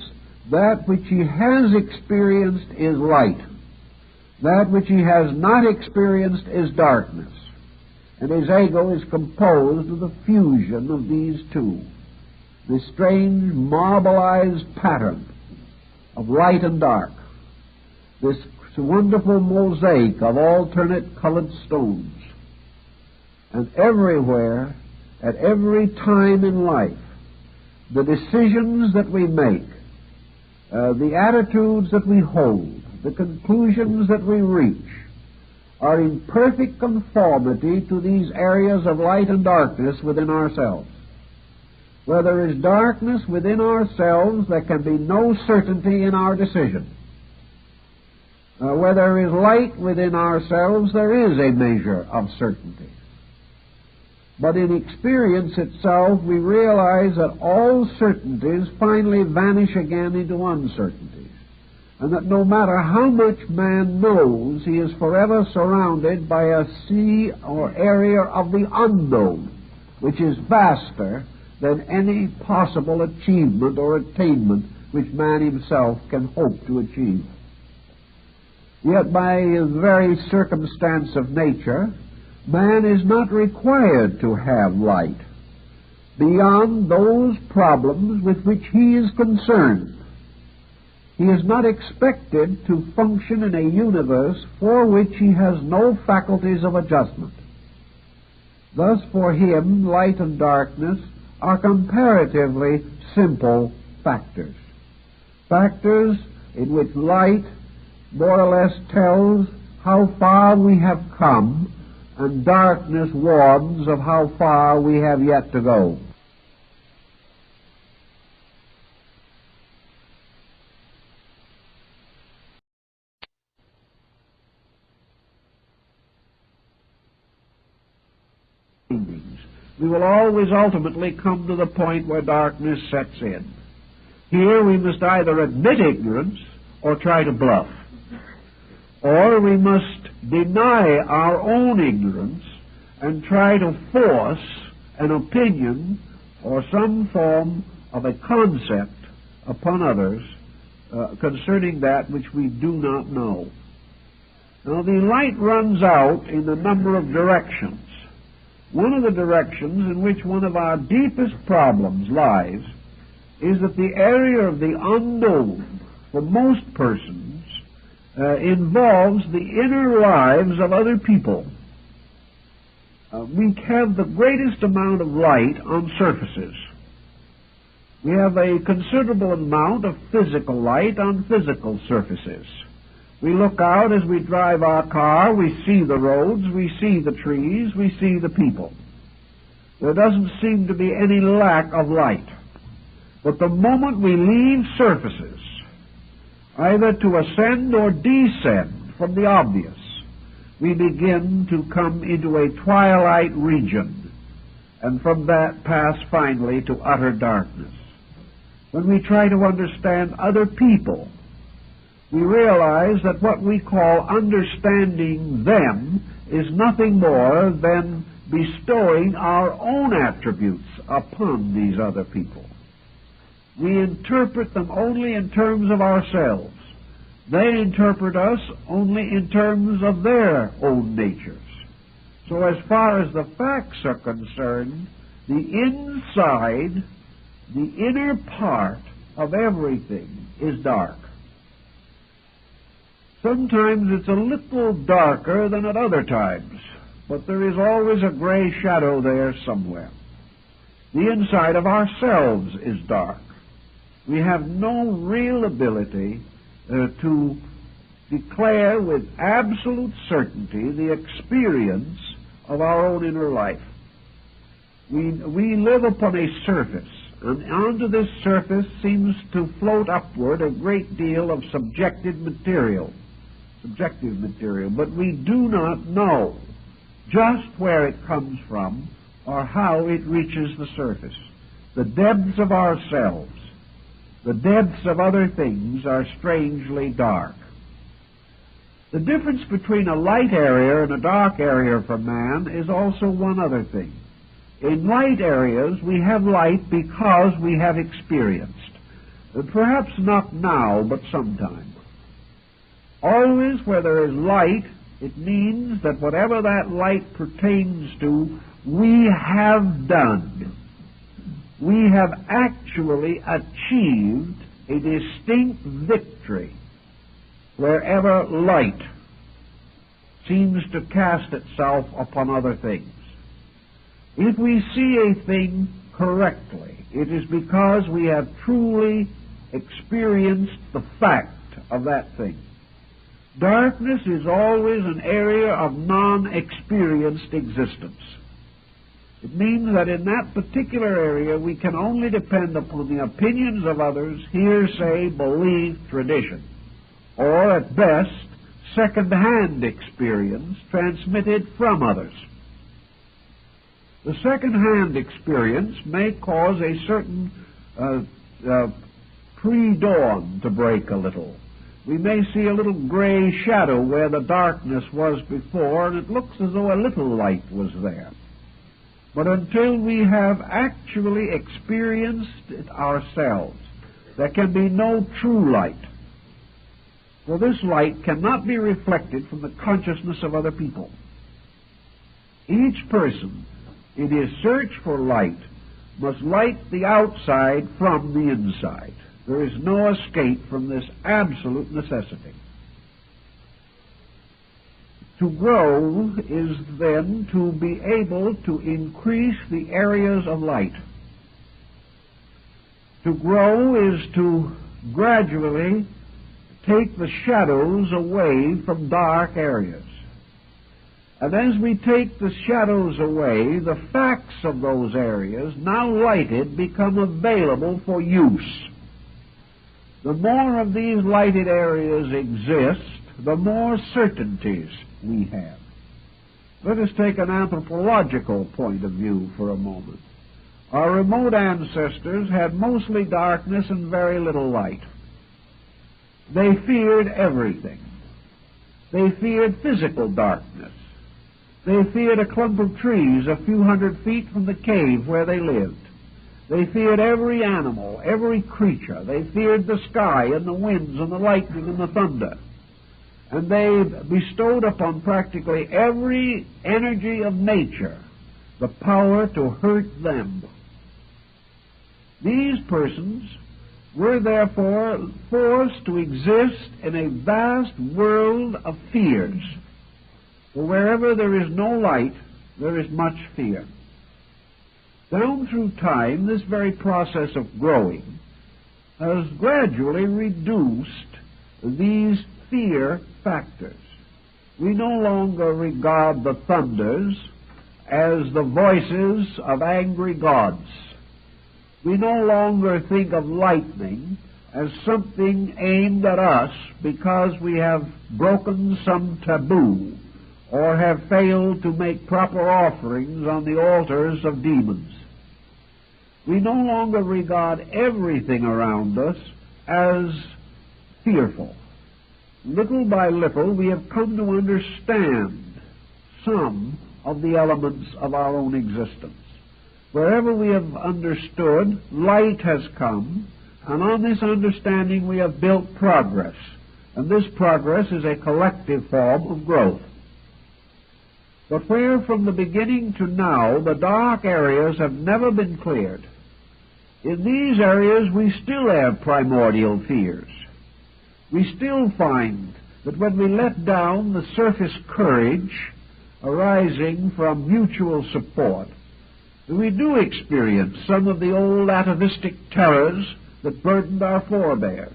that which he has experienced is light. That which he has not experienced is darkness. And his ego is composed of the fusion of these two, the strange marbleized pattern of light and dark, this wonderful mosaic of alternate colored stones. And everywhere, at every time in life, the decisions that we make, the attitudes that we hold, the conclusions that we reach, are in perfect conformity to these areas of light and darkness within ourselves. Where there is darkness within ourselves, there can be no certainty in our decision. Where there is light within ourselves, there is a measure of certainty. But in experience itself, we realize that all certainties finally vanish again into uncertainties, and that no matter how much man knows, he is forever surrounded by a sea or area of the unknown, which is vaster than any possible achievement or attainment which man himself can hope to achieve. Yet by the very circumstance of nature, man is not required to have light beyond those problems with which he is concerned. He is not expected to function in a universe for which he has no faculties of adjustment. Thus, for him, light and darkness are comparatively simple factors. Factors in which light more or less tells how far we have come, and darkness warns of how far we have yet to go. We will always ultimately come to the point where darkness sets in. Here we must either admit ignorance or try to bluff. Or we must deny our own ignorance and try to force an opinion or some form of a concept upon others concerning that which we do not know. Now, the light runs out in a number of directions. One of the directions in which one of our deepest problems lies is that the area of the unknown for most persons involves the inner lives of other people. We have the greatest amount of light on surfaces. We have a considerable amount of physical light on physical surfaces. We look out as we drive our car, we see the roads, we see the trees, we see the people. There doesn't seem to be any lack of light. But the moment we leave surfaces, either to ascend or descend from the obvious, we begin to come into a twilight region, and from that pass finally to utter darkness. When we try to understand other people, we realize that what we call understanding them is nothing more than bestowing our own attributes upon these other people. We interpret them only in terms of ourselves. They interpret us only in terms of their own natures. So as far as the facts are concerned, the inside, the inner part of everything is dark. Sometimes it's a little darker than at other times, but there is always a gray shadow there somewhere. The inside of ourselves is dark. We have no real ability to declare with absolute certainty the experience of our own inner life. We live upon a surface, and onto this surface seems to float upward a great deal of subjective material, but we do not know just where it comes from or how it reaches the surface. The depths of ourselves, the depths of other things are strangely dark. The difference between a light area and a dark area for man is also one other thing. In light areas, we have light because we have experienced. Perhaps not now, but sometime. Always where there is light, it means that whatever that light pertains to, we have done. We have actually achieved a distinct victory wherever light seems to cast itself upon other things. If we see a thing correctly, it is because we have truly experienced the fact of that thing. Darkness is always an area of non-experienced existence. It means that in that particular area we can only depend upon the opinions of others, hearsay, belief, tradition, or at best, second-hand experience transmitted from others. The second-hand experience may cause a certain pre-dawn to break a little. We may see a little gray shadow where the darkness was before, and it looks as though a little light was there. But until we have actually experienced it ourselves, there can be no true light. For this light cannot be reflected from the consciousness of other people. Each person, in his search for light, must light the outside from the inside. There is no escape from this absolute necessity. To grow is then to be able to increase the areas of light. To grow is to gradually take the shadows away from dark areas. And as we take the shadows away, the facts of those areas, now lighted, become available for use. The more of these lighted areas exist, the more certainties we have. Let us take an anthropological point of view for a moment. Our remote ancestors had mostly darkness and very little light. They feared everything. They feared physical darkness. They feared a clump of trees a few hundred feet from the cave where they lived. They feared every animal, every creature. They feared the sky and the winds and the lightning and the thunder. And they bestowed upon practically every energy of nature the power to hurt them. These persons were therefore forced to exist in a vast world of fears. For wherever there is no light, there is much fear. Down through time, this very process of growing has gradually reduced these fear factors. We no longer regard the thunders as the voices of angry gods. We no longer think of lightning as something aimed at us because we have broken some taboo or have failed to make proper offerings on the altars of demons. We no longer regard everything around us as fearful. Little by little, we have come to understand some of the elements of our own existence. Wherever we have understood, light has come, and on this understanding we have built progress. And this progress is a collective form of growth. But where from the beginning to now the dark areas have never been cleared, in these areas we still have primordial fears. We still find that when we let down the surface courage arising from mutual support, we do experience some of the old atavistic terrors that burdened our forebears.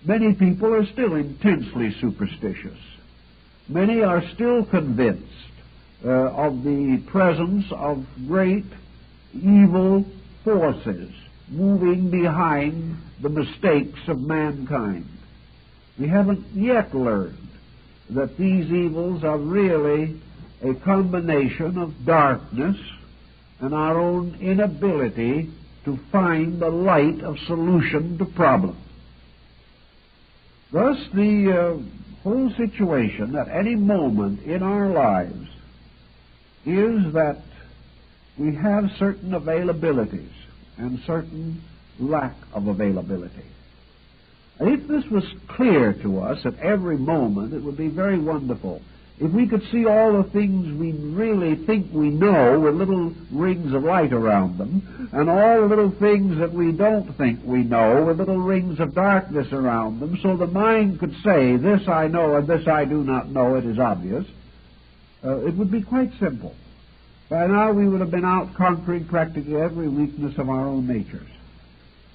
Many people are still intensely superstitious. Many are still convinced of the presence of great evil forces moving behind the mistakes of mankind. We haven't yet learned that these evils are really a combination of darkness and our own inability to find the light of solution to problems. Thus, the whole situation at any moment in our lives is that we have certain availabilities and certain lack of availability. If this was clear to us at every moment, it would be very wonderful. If we could see all the things we really think we know with little rings of light around them, and all the little things that we don't think we know with little rings of darkness around them, so the mind could say, this I know and this I do not know, it is obvious, it would be quite simple. By now we would have been out conquering practically every weakness of our own natures.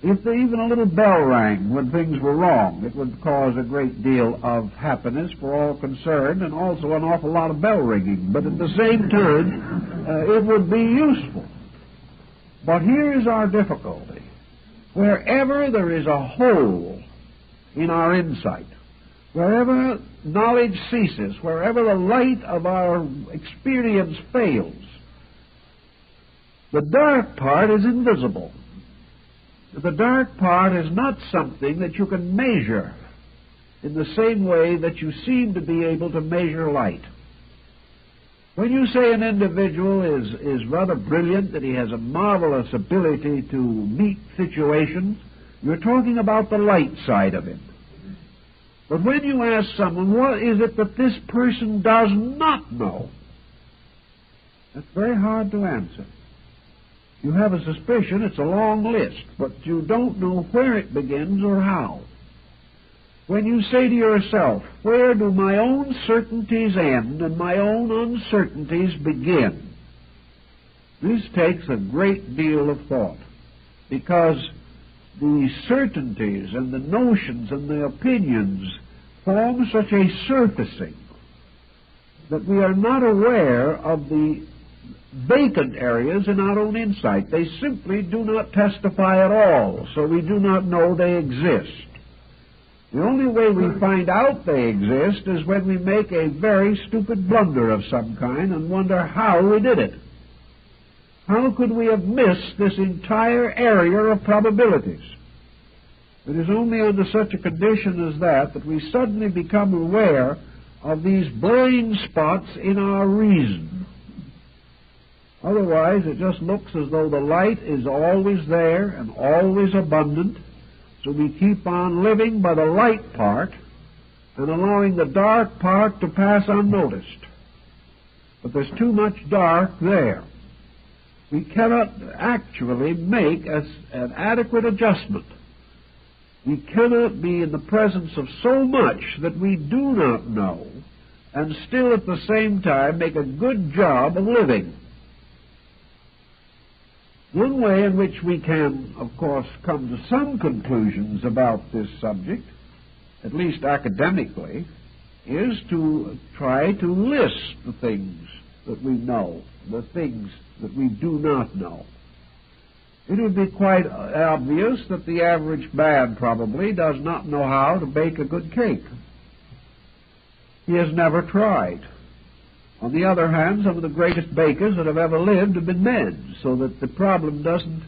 If even a little bell rang when things were wrong, it would cause a great deal of happiness for all concerned and also an awful lot of bell ringing. But at the same time, it would be useful. But here is our difficulty. Wherever there is a hole in our insight, wherever knowledge ceases, wherever the light of our experience fails, the dark part is invisible. The dark part is not something that you can measure in the same way that you seem to be able to measure light. When you say an individual is rather brilliant, that he has a marvelous ability to meet situations, you're talking about the light side of him. But when you ask someone, what is it that this person does not know? That's very hard to answer. You have a suspicion, it's a long list, but you don't know where it begins or how. When you say to yourself, where do my own certainties end and my own uncertainties begin? This takes a great deal of thought, because the certainties and the notions and the opinions form such a surfacing that we are not aware of the vacant areas in our own insight. They simply do not testify at all, so we do not know they exist. The only way we find out they exist is when we make a very stupid blunder of some kind and wonder how we did it. How could we have missed this entire area of probabilities? It is only under such a condition as that we suddenly become aware of these blind spots in our reason. Otherwise, it just looks as though the light is always there and always abundant, so we keep on living by the light part and allowing the dark part to pass unnoticed. But there's too much dark there. We cannot actually make an adequate adjustment. We cannot be in the presence of so much that we do not know and still at the same time make a good job of living. One way in which we can, of course, come to some conclusions about this subject at least academically, is to try to list the things that we know, the things that we do not know. It would be quite obvious that the average man probably does not know how to bake a good cake. He has never tried. On the other hand, some of the greatest bakers that have ever lived have been men, so that the problem doesn't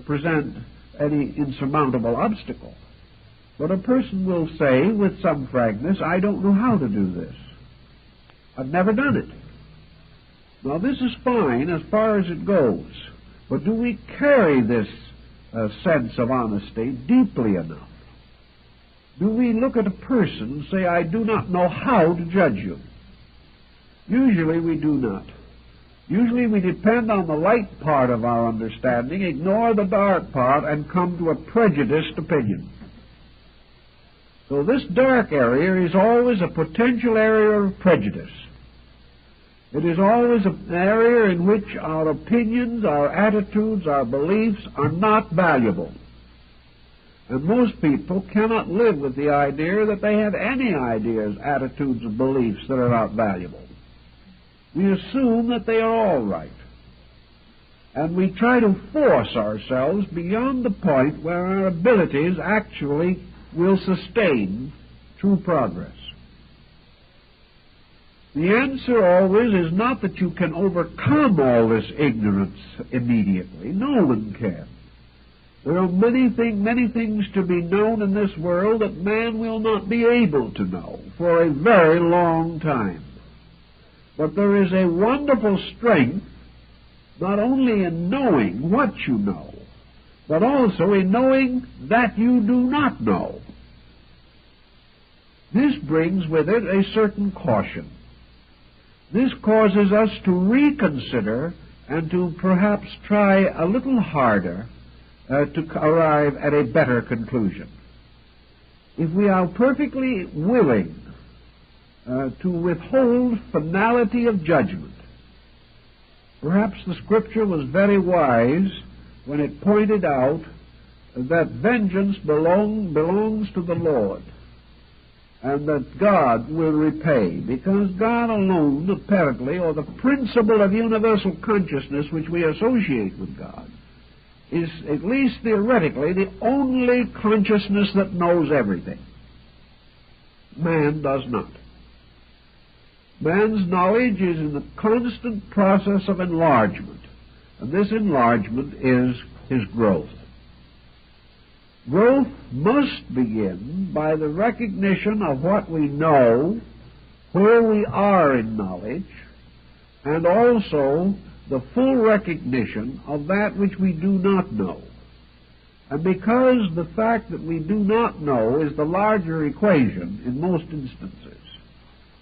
present any insurmountable obstacle. But a person will say with some frankness, I don't know how to do this. I've never done it. Now, this is fine as far as it goes, but do we carry this sense of honesty deeply enough? Do we look at a person and say, I do not know how to judge you? Usually we do not. Usually we depend on the light part of our understanding, ignore the dark part, and come to a prejudiced opinion. So this dark area is always a potential area of prejudice. It is always an area in which our opinions, our attitudes, our beliefs are not valuable. And most people cannot live with the idea that they have any ideas, attitudes, or beliefs that are not valuable. We assume that they are all right. And we try to force ourselves beyond the point where our abilities actually will sustain true progress. The answer always is not that you can overcome all this ignorance immediately. No one can. There are many things to be known in this world that man will not be able to know for a very long time. But there is a wonderful strength not only in knowing what you know, but also in knowing that you do not know. This brings with it a certain caution. This causes us to reconsider and to perhaps try a little harder to arrive at a better conclusion. If we are perfectly willing to withhold finality of judgment, perhaps the Scripture was very wise when it pointed out that vengeance belongs to the Lord, and that God will repay, because God alone, apparently, or the principle of universal consciousness which we associate with God, is, at least theoretically, the only consciousness that knows everything. Man does not. Man's knowledge is in the constant process of enlargement, and this enlargement is his growth. Growth must begin by the recognition of what we know, where we are in knowledge, and also the full recognition of that which we do not know. And because the fact that we do not know is the larger equation in most instances,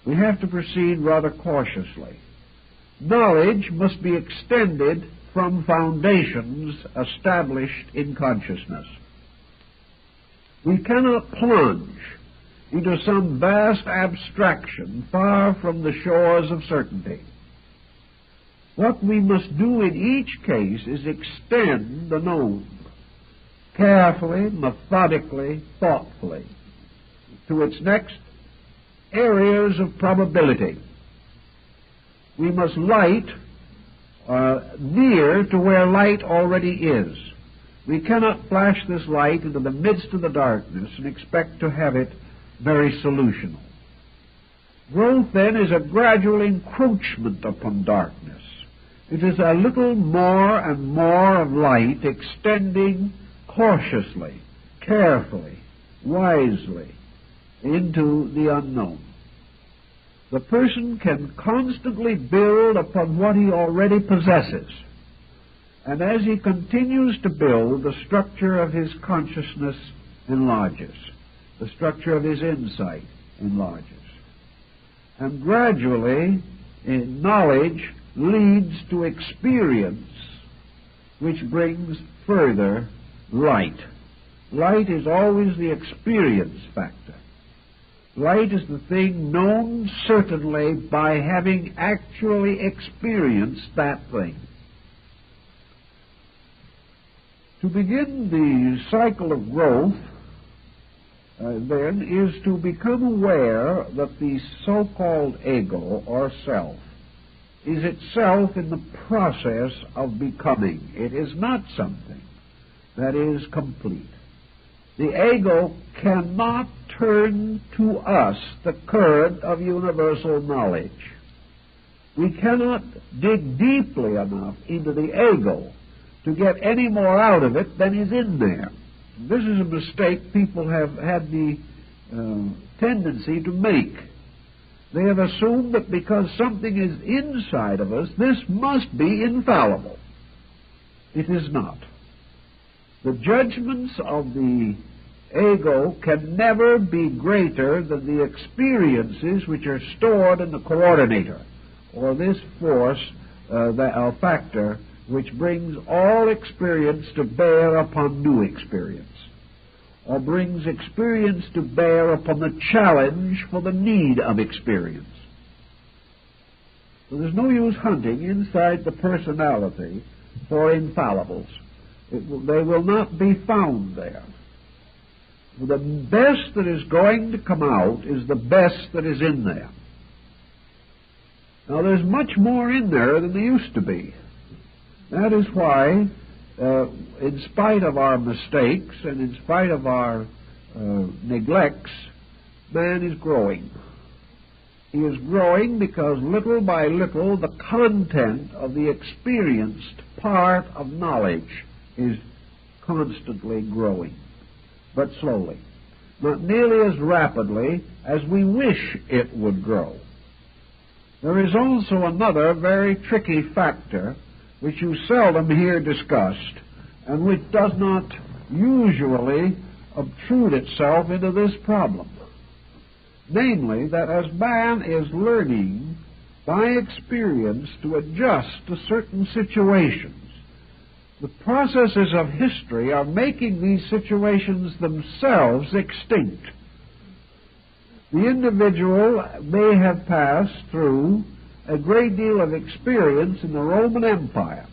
we have to proceed rather cautiously. Knowledge must be extended from foundations established in consciousness. We cannot plunge into some vast abstraction far from the shores of certainty. What we must do in each case is extend the known, carefully, methodically, thoughtfully, to its next areas of probability. We must light near to where light already is. We cannot flash this light into the midst of the darkness and expect to have it very solutional. Growth, then, is a gradual encroachment upon darkness. It is a little more and more of light extending cautiously, carefully, wisely into the unknown. The person can constantly build upon what he already possesses. And as he continues to build, the structure of his consciousness enlarges. The structure of his insight enlarges. And gradually, knowledge leads to experience, which brings further light. Light is always the experience factor. Light is the thing known certainly by having actually experienced that thing. To begin the cycle of growth, then is to become aware that the so-called ego or self is itself in the process of becoming. It is not something that is complete. The ego cannot turn to us the current of universal knowledge. We cannot dig deeply enough into the ego to get any more out of it than is in there. This is a mistake people have had the tendency to make. They have assumed that because something is inside of us, this must be infallible. It is not. The judgments of the ego can never be greater than the experiences which are stored in the coordinator, or this force, the factor, which brings all experience to bear upon new experience, or brings experience to bear upon the challenge for the need of experience. So there's no use hunting inside the personality for infallibles. They will not be found there. The best that is going to come out is the best that is in there. Now, there's much more in there than there used to be. That is why, in spite of our mistakes and in spite of our neglects, man is growing. He is growing because little by little the content of the experienced part of knowledge is constantly growing, but slowly, not nearly as rapidly as we wish it would grow. There is also another very tricky factor which you seldom hear discussed and which does not usually obtrude itself into this problem. Namely, that as man is learning by experience to adjust to certain situations, the processes of history are making these situations themselves extinct. The individual may have passed through a great deal of experience in the Roman Empire.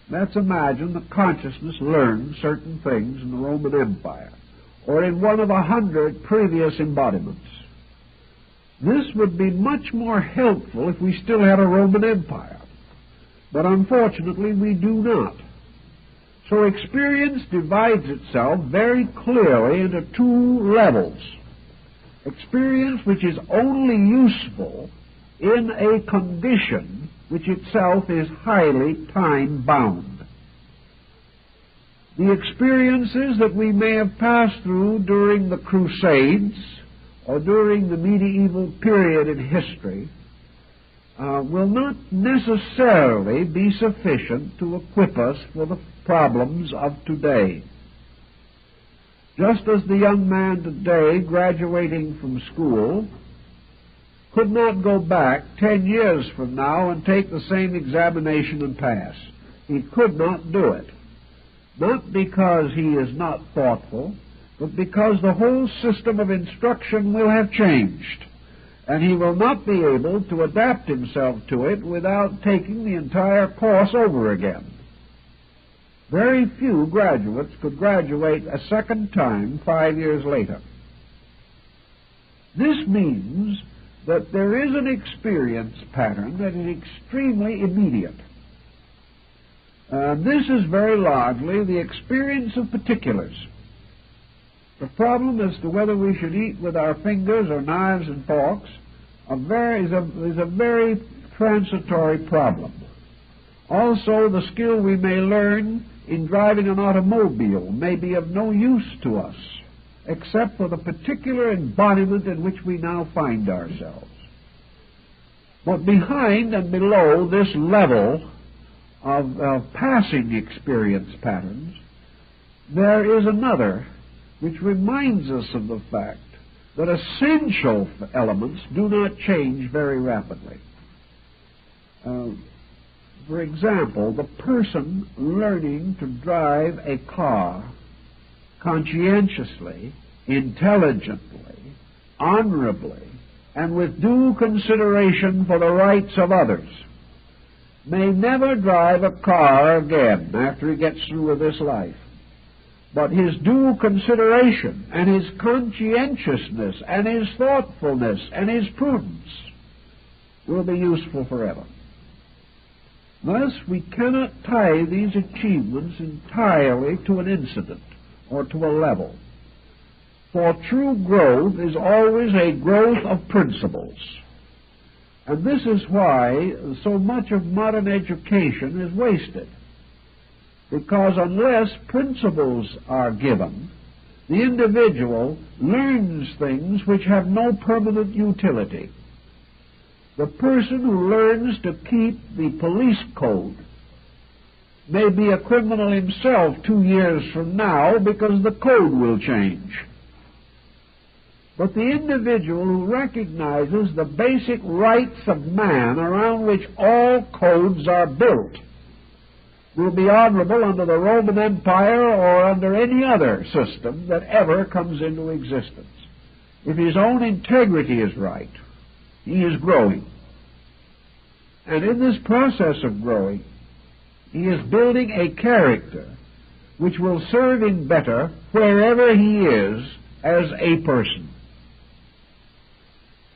Let's imagine that consciousness learned certain things in the Roman Empire, or in one of 100 previous embodiments. This would be much more helpful if we still had a Roman Empire, but unfortunately we do not. So experience divides itself very clearly into two levels. Experience which is only useful in a condition which itself is highly time-bound. The experiences that we may have passed through during the Crusades or during the medieval period in history will not necessarily be sufficient to equip us for the problems of today. Just as the young man today graduating from school could not go back 10 years from now and take the same examination and pass. He could not do it. Not because he is not thoughtful, but because the whole system of instruction will have changed, and he will not be able to adapt himself to it without taking the entire course over again. Very few graduates could graduate a second time 5 years later. This means that there is an experience pattern that is extremely immediate. This is very largely the experience of particulars. The problem as to whether we should eat with our fingers or knives and forks is a very transitory problem. Also, the skill we may learn in driving an automobile may be of no use to us, except for the particular embodiment in which we now find ourselves. But behind and below this level of passing experience patterns, there is another which reminds us of the fact that essential elements do not change very rapidly. For example, the person learning to drive a car conscientiously, intelligently, honorably, and with due consideration for the rights of others may never drive a car again after he gets through with this life. but his due consideration and his conscientiousness and his thoughtfulness and his prudence will be useful forever. Thus, we cannot tie these achievements entirely to an incident or to a level. For true growth is always a growth of principles. And this is why so much of modern education is wasted. Because unless principles are given, the individual learns things which have no permanent utility. The person who learns to keep the police code may be a criminal himself 2 years from now because the code will change. But the individual who recognizes the basic rights of man around which all codes are built will be honorable under the Roman Empire or under any other system that ever comes into existence. If his own integrity is right, he is growing. And in this process of growing, he is building a character which will serve him better wherever he is as a person.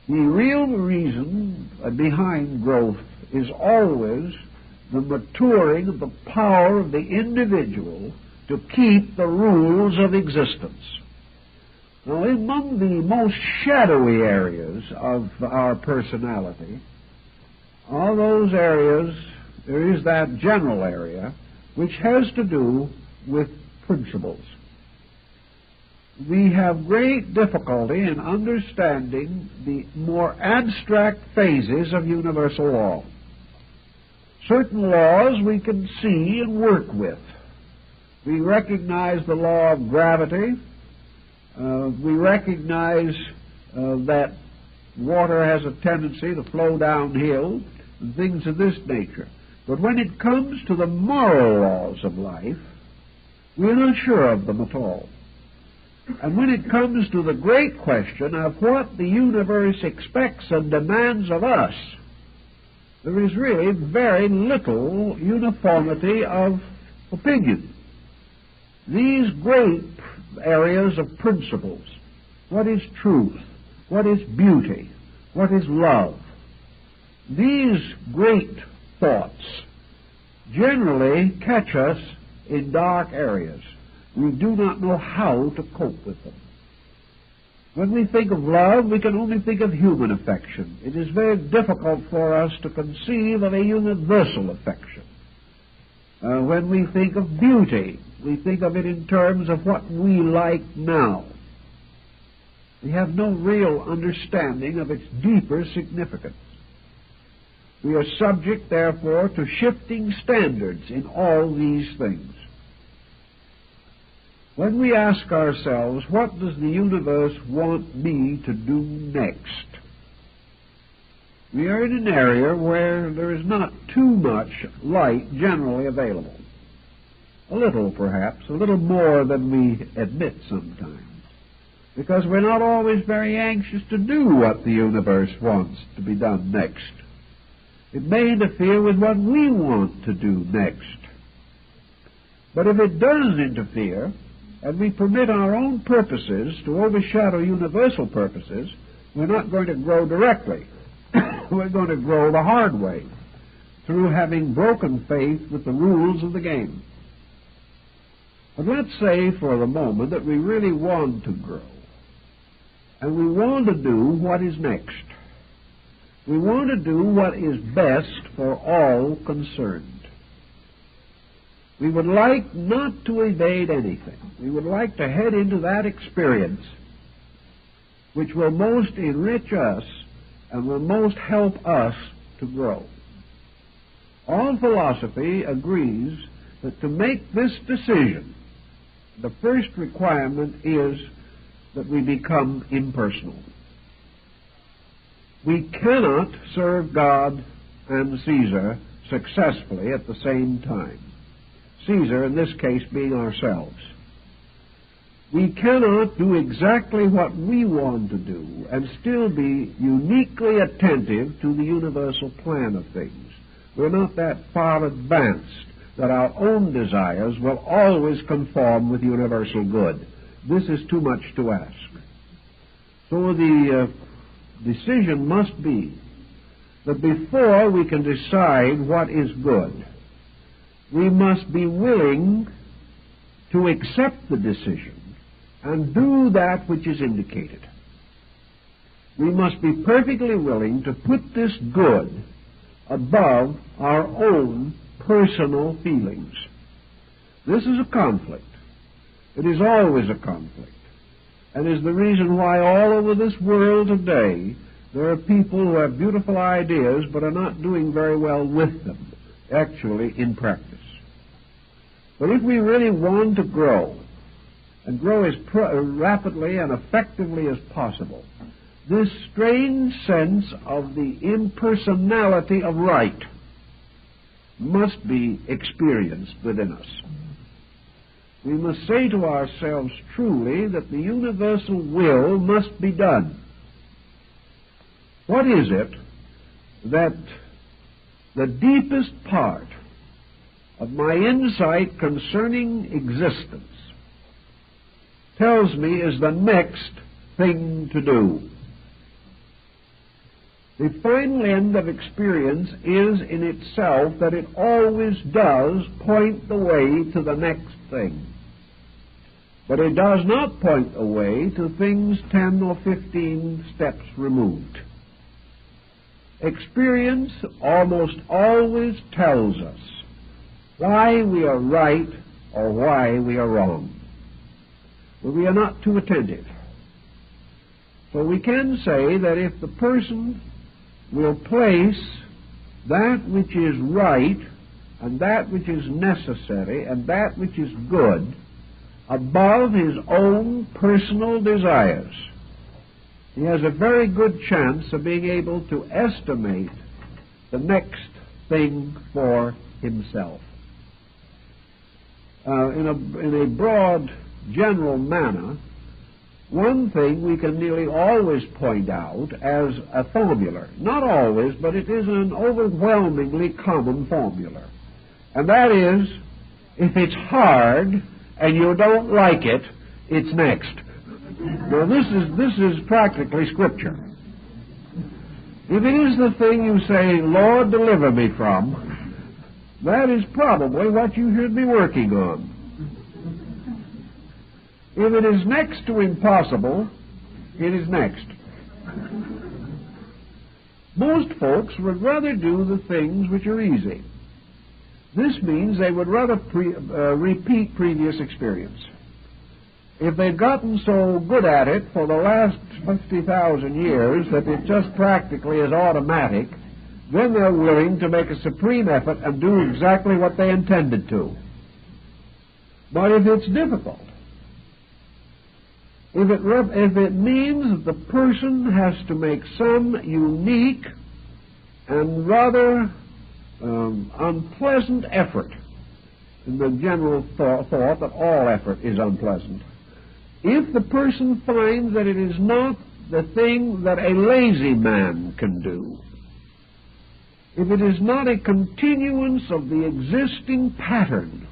The real reason behind growth is always the maturing of the power of the individual to keep the rules of existence. Now, among the most shadowy areas of our personality are those areas, there is that general area which has to do with principles. We have great difficulty in understanding the more abstract phases of universal law. Certain laws we can see and work with. We recognize the law of gravity. We recognize that water has a tendency to flow downhill and things of this nature. But when it comes to the moral laws of life, we're not sure of them at all. And when it comes to the great question of what the universe expects and demands of us, there is really very little uniformity of opinion. These great areas of principles, what is truth, what is beauty, what is love, these great thoughts generally catch us in dark areas. We do not know how to cope with them. When we think of love, we can only think of human affection. It is very difficult for us to conceive of a universal affection. When we think of beauty, we think of it in terms of what we like now. We have no real understanding of its deeper significance. We are subject, therefore, to shifting standards in all these things. When we ask ourselves, what does the universe want me to do next? We are in an area where there is not too much light generally available. A little, perhaps, a little more than we admit sometimes, because we're not always very anxious to do what the universe wants to be done next. It may interfere with what we want to do next. But if it does interfere, and we permit our own purposes to overshadow universal purposes, we're not going to grow directly. We're going to grow the hard way, through having broken faith with the rules of the game. But let's say for the moment that we really want to grow, and we want to do what is next. We want to do what is best for all concerned. We would like not to evade anything. We would like to head into that experience which will most enrich us and will most help us to grow. All philosophy agrees that to make this decision, the first requirement is that we become impersonal. We cannot serve God and Caesar successfully at the same time. Caesar, in this case, being ourselves. We cannot do exactly what we want to do and still be uniquely attentive to the universal plan of things. We're not that far advanced that our own desires will always conform with universal good. This is too much to ask. So the decision must be that before we can decide what is good, we must be willing to accept the decision and do that which is indicated. We must be perfectly willing to put this good above our own personal feelings. This is a conflict. It is always a conflict, and is the reason why all over this world today there are people who have beautiful ideas but are not doing very well with them, actually, in practice. But if we really want to grow, and grow as rapidly and effectively as possible, this strange sense of the impersonality of right must be experienced within us. We must say to ourselves truly that the universal will must be done. What is it that the deepest part of my insight concerning existence tells me is the next thing to do? The final end of experience is in itself that it always does point the way to the next thing. But it does not point the way to things 10 or 15 steps removed. Experience almost always tells us why we are right or why we are wrong. But we are not too attentive. So we can say that if the person will place that which is right and that which is necessary and that which is good above his own personal desires, he has a very good chance of being able to estimate the next thing for himself. In a broad, general manner, one thing we can nearly always point out as a formula. Not always, but it is an overwhelmingly common formula. And that is, if it's hard and you don't like it, it's next. Now this is practically Scripture. If it is the thing you say, Lord, deliver me from, that is probably what you should be working on. If it is next to impossible, it is next. Most folks would rather do the things which are easy. This means they would rather repeat previous experience. If they've gotten so good at it for the last 50,000 years that it just practically is automatic, then they're willing to make a supreme effort and do exactly what they intended to. But if it's difficult, if it means that the person has to make some unique and rather unpleasant effort, in the general thought that all effort is unpleasant, if the person finds that it is not the thing that a lazy man can do, if it is not a continuance of the existing pattern,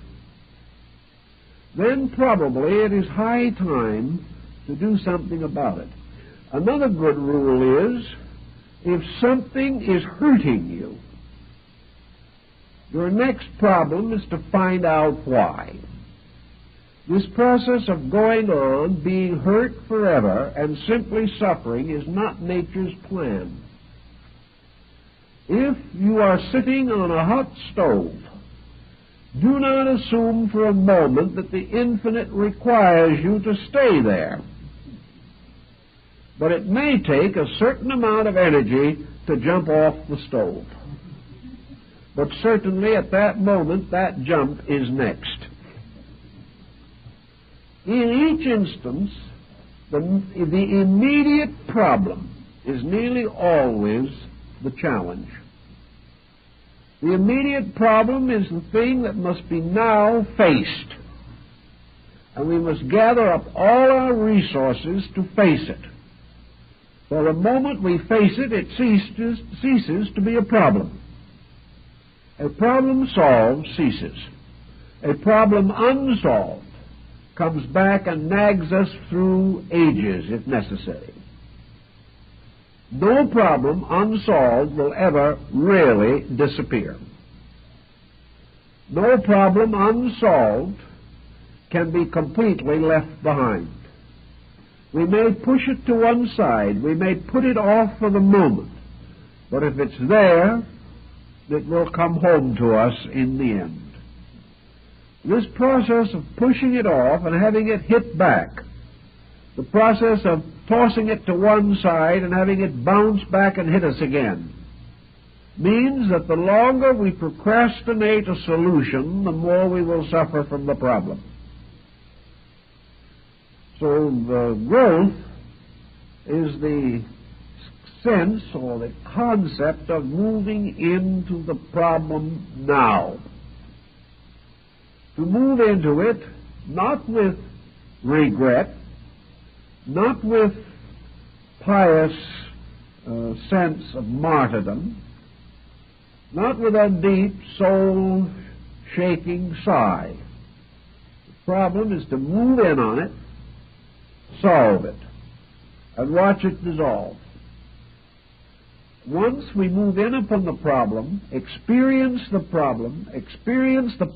then probably it is high time to do something about it. Another good rule is, if something is hurting you, your next problem is to find out why. This process of going on, being hurt forever, and simply suffering is not nature's plan. If you are sitting on a hot stove, do not assume for a moment that the infinite requires you to stay there. But it may take a certain amount of energy to jump off the stove. But certainly at that moment, that jump is next. In each instance, the immediate problem is nearly always the challenge. The immediate problem is the thing that must be now faced. And we must gather up all our resources to face it. For the moment we face it, it ceases to be a problem. A problem solved ceases. A problem unsolved comes back and nags us through ages if necessary. No problem unsolved will ever really disappear. No problem unsolved can be completely left behind. We may push it to one side, we may put it off for the moment, but if it's there, it will come home to us in the end. This process of pushing it off and having it hit back, the process of tossing it to one side and having it bounce back and hit us again, means that the longer we procrastinate a solution, the more we will suffer from the problem. So the growth is the sense or the concept of moving into the problem now. To move into it not with regret, not with pious sense of martyrdom, not with a deep soul-shaking sigh. The problem is to move in on it, solve it, and watch it dissolve. Once we move in upon the problem, experience the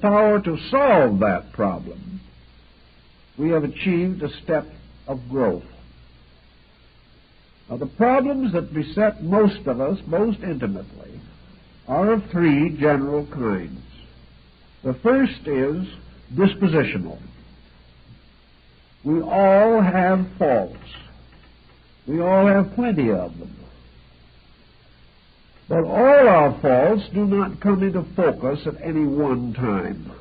power to solve that problem, we have achieved a step of growth. Now, the problems that beset most of us most intimately are of three general kinds. The first is dispositional. We all have faults. We all have plenty of them. But all our faults do not come into focus at any one time.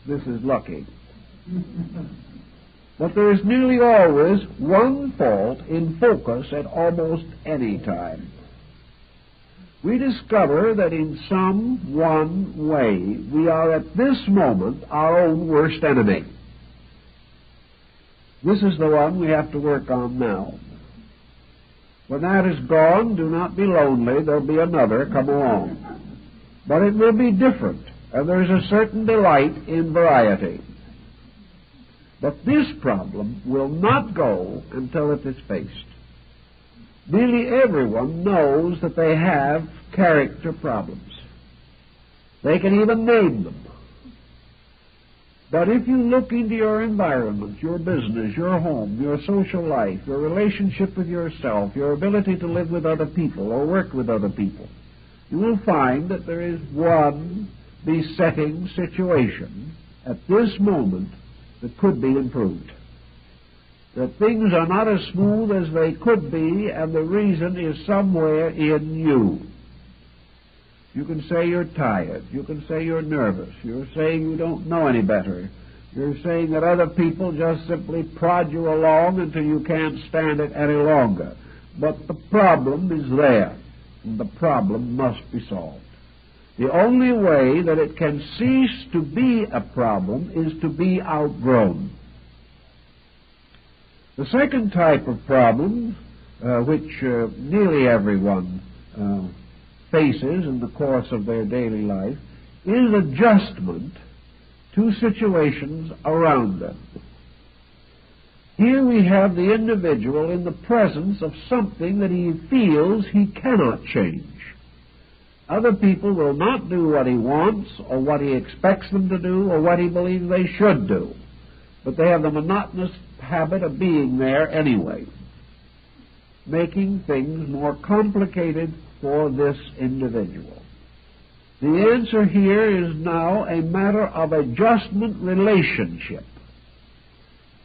This is lucky. But there is nearly always one fault in focus at almost any time. We discover that in some one way we are at this moment our own worst enemy. This is the one we have to work on now. When that is gone, do not be lonely. There'll be another come along. But it will be different, and there's a certain delight in variety. But this problem will not go until it is faced. Nearly everyone knows that they have character problems. They can even name them. But if you look into your environment, your business, your home, your social life, your relationship with yourself, your ability to live with other people or work with other people, you will find that there is one besetting situation at this moment that could be improved. That things are not as smooth as they could be, and the reason is somewhere in you. You can say you're tired. You can say you're nervous. You're saying you don't know any better. You're saying that other people just simply prod you along until you can't stand it any longer. But the problem is there, and the problem must be solved. The only way that it can cease to be a problem is to be outgrown. The second type of problem, which nearly everyone faces in the course of their daily life, is adjustment to situations around them. Here we have the individual in the presence of something that he feels he cannot change. Other people will not do what he wants or what he expects them to do or what he believes they should do, but they have the monotonous habit of being there anyway, making things more complicated for this individual. The answer here is now a matter of adjustment relationship.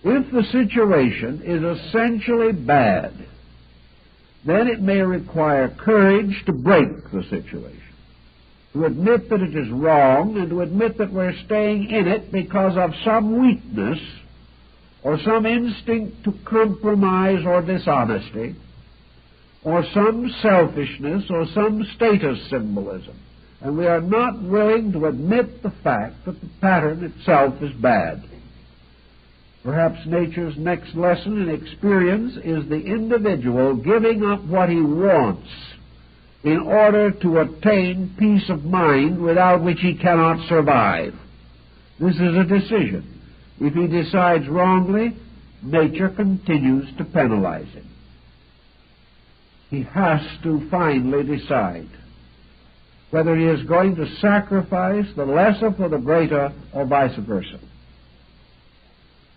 If the situation is essentially bad, then it may require courage to break the situation, to admit that it is wrong, and to admit that we're staying in it because of some weakness or some instinct to compromise or dishonesty, or some selfishness or some status symbolism. And we are not willing to admit the fact that the pattern itself is bad. Perhaps nature's next lesson in experience is the individual giving up what he wants in order to attain peace of mind without which he cannot survive. This is a decision. If he decides wrongly, nature continues to penalize him. He has to finally decide whether he is going to sacrifice the lesser for the greater or vice versa.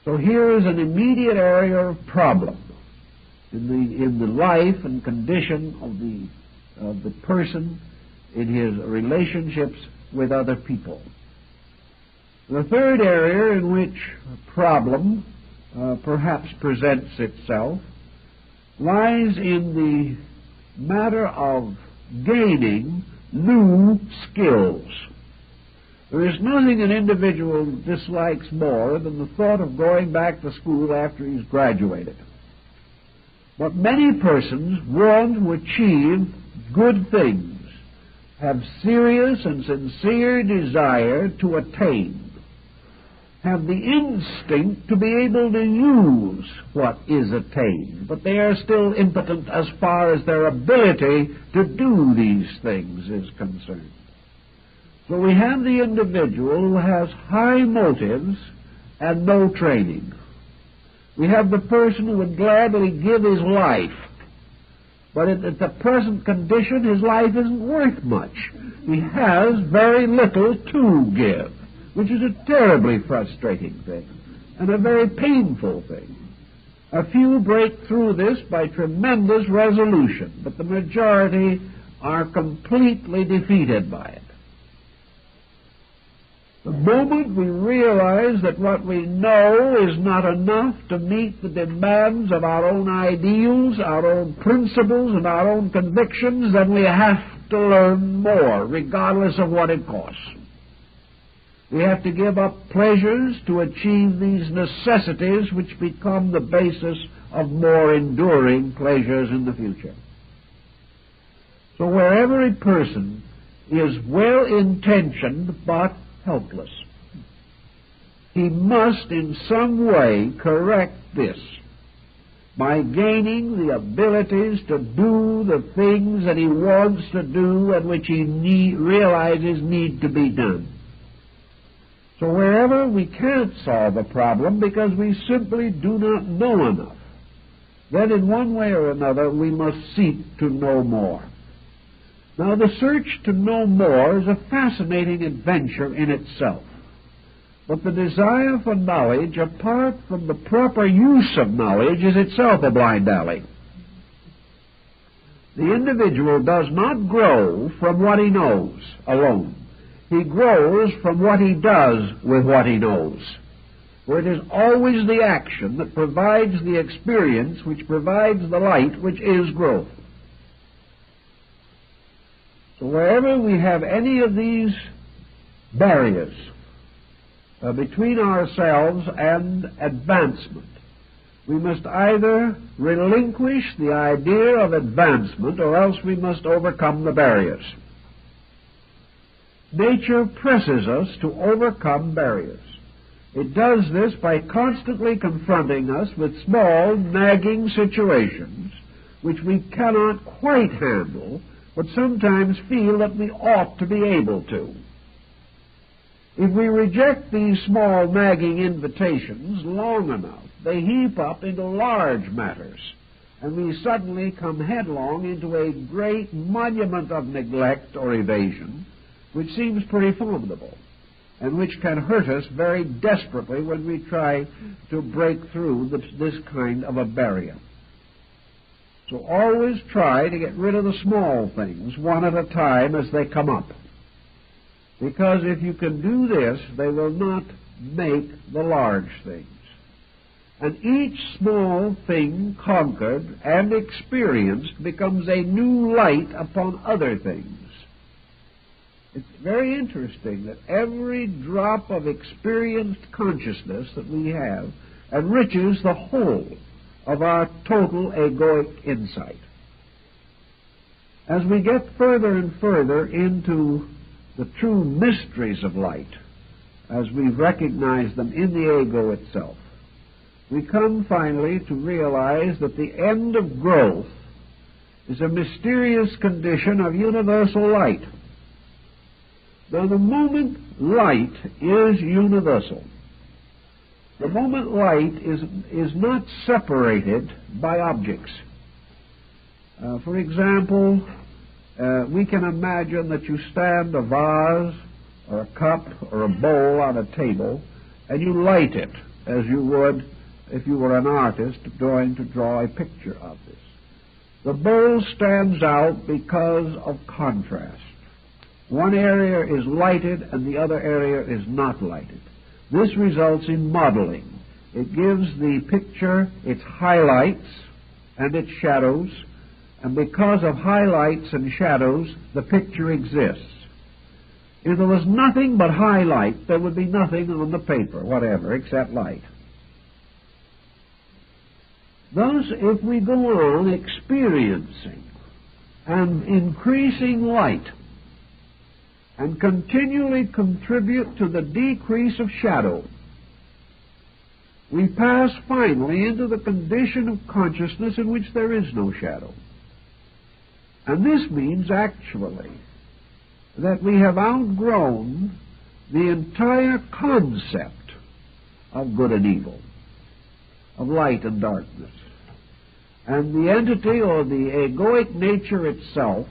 So here is an immediate area of problem in the life and condition of the person in his relationships with other people. The third area in which a problem perhaps presents itself lies in the matter of gaining new skills. There is nothing an individual dislikes more than the thought of going back to school after he's graduated. But many persons want to achieve good things, have serious and sincere desire to attain, have the instinct to be able to use what is attained, but they are still impotent as far as their ability to do these things is concerned. So we have the individual who has high motives and no training. We have the person who would gladly give his life, but at the present condition his life isn't worth much. He has very little to give, which is a terribly frustrating thing and a very painful thing. A few break through this by tremendous resolution, but the majority are completely defeated by it. The moment we realize that what we know is not enough to meet the demands of our own ideals, our own principles, and our own convictions, then we have to learn more, regardless of what it costs. We have to give up pleasures to achieve these necessities which become the basis of more enduring pleasures in the future. So wherever a person is well-intentioned but helpless, he must in some way correct this by gaining the abilities to do the things that he wants to do and which he realizes need to be done. So wherever we can't solve a problem because we simply do not know enough, then in one way or another we must seek to know more. Now, the search to know more is a fascinating adventure in itself. But the desire for knowledge, apart from the proper use of knowledge, is itself a blind alley. The individual does not grow from what he knows alone. He grows from what he does with what he knows. For it is always the action that provides the experience which provides the light which is growth. So wherever we have any of these barriers between ourselves and advancement, we must either relinquish the idea of advancement or else we must overcome the barriers. Nature presses us to overcome barriers. It does this by constantly confronting us with small, nagging situations which we cannot quite handle, but sometimes feel that we ought to be able to. If we reject these small nagging invitations long enough, they heap up into large matters, and we suddenly come headlong into a great monument of neglect or evasion, which seems pretty formidable, and which can hurt us very desperately when we try to break through this kind of a barrier. So always try to get rid of the small things one at a time as they come up. Because if you can do this, they will not make the large things. And each small thing conquered and experienced becomes a new light upon other things. It's very interesting that every drop of experienced consciousness that we have enriches the whole of our total egoic insight. As we get further and further into the true mysteries of light, as we recognize them in the ego itself, we come finally to realize that the end of growth is a mysterious condition of universal light. Now, the moment light is universal, the moment light is not separated by objects. For example, we can imagine that you stand a vase or a cup or a bowl on a table and you light it as you would if you were an artist going to draw a picture of this. The bowl stands out because of contrast. One area is lighted and the other area is not lighted. This results in modeling. It gives the picture its highlights and its shadows, and because of highlights and shadows, the picture exists. If there was nothing but highlight, there would be nothing on the paper, whatever, except light. Thus, if we go on experiencing and increasing light and continually contribute to the decrease of shadow, we pass finally into the condition of consciousness in which there is no shadow. And this means actually that we have outgrown the entire concept of good and evil, of light and darkness. And the entity or the egoic nature itself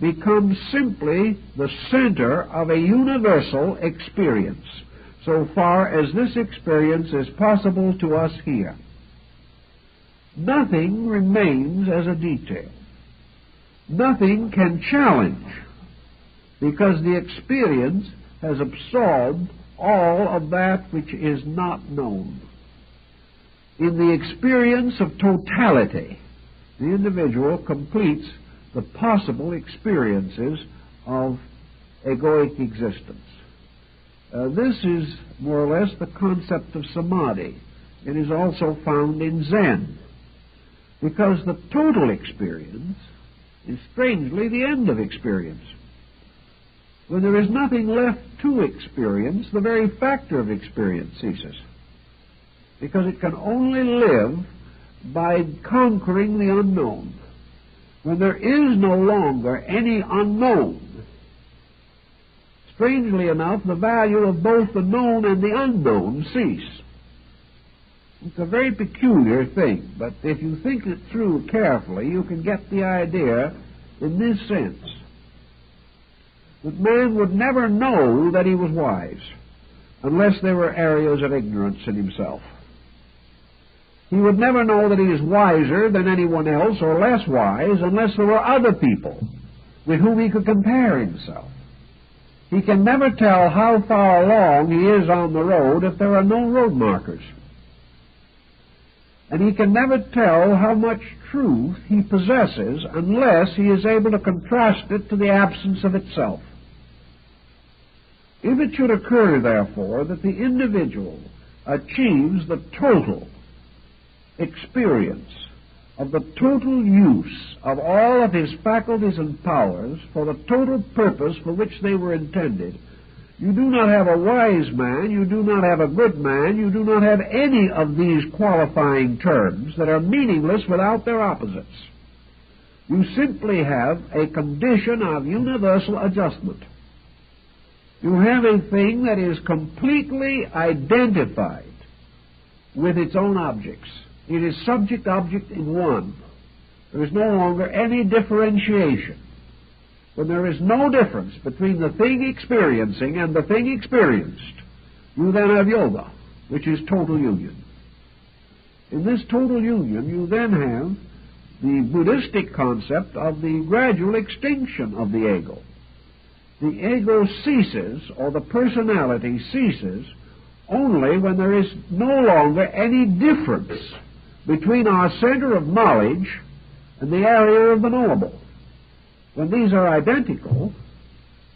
becomes simply the center of a universal experience, so far as this experience is possible to us here. Nothing remains as a detail. Nothing can challenge, because the experience has absorbed all of that which is not known. In the experience of totality, the individual completes the possible experiences of egoic existence. This is more or less the concept of samadhi. It is also found in Zen, because the total experience is strangely the end of experience. When there is nothing left to experience, the very factor of experience ceases, because it can only live by conquering the unknown. When there is no longer any unknown, strangely enough, the value of both the known and the unknown cease. It's a very peculiar thing, but if you think it through carefully, you can get the idea in this sense, that man would never know that he was wise unless there were areas of ignorance in himself. He would never know that he is wiser than anyone else or less wise unless there were other people with whom he could compare himself. He can never tell how far along he is on the road if there are no road markers. And he can never tell how much truth he possesses unless he is able to contrast it to the absence of itself. If it should occur, therefore, that the individual achieves the total experience of the total use of all of his faculties and powers for the total purpose for which they were intended, you do not have a wise man, you do not have a good man, you do not have any of these qualifying terms that are meaningless without their opposites. You simply have a condition of universal adjustment. You have a thing that is completely identified with its own objects. It is subject-object in one. There is no longer any differentiation. When there is no difference between the thing experiencing and the thing experienced, you then have yoga, which is total union. In this total union, you then have the Buddhistic concept of the gradual extinction of the ego. The ego ceases, or the personality ceases, only when there is no longer any difference between our center of knowledge and the area of the knowable. When these are identical,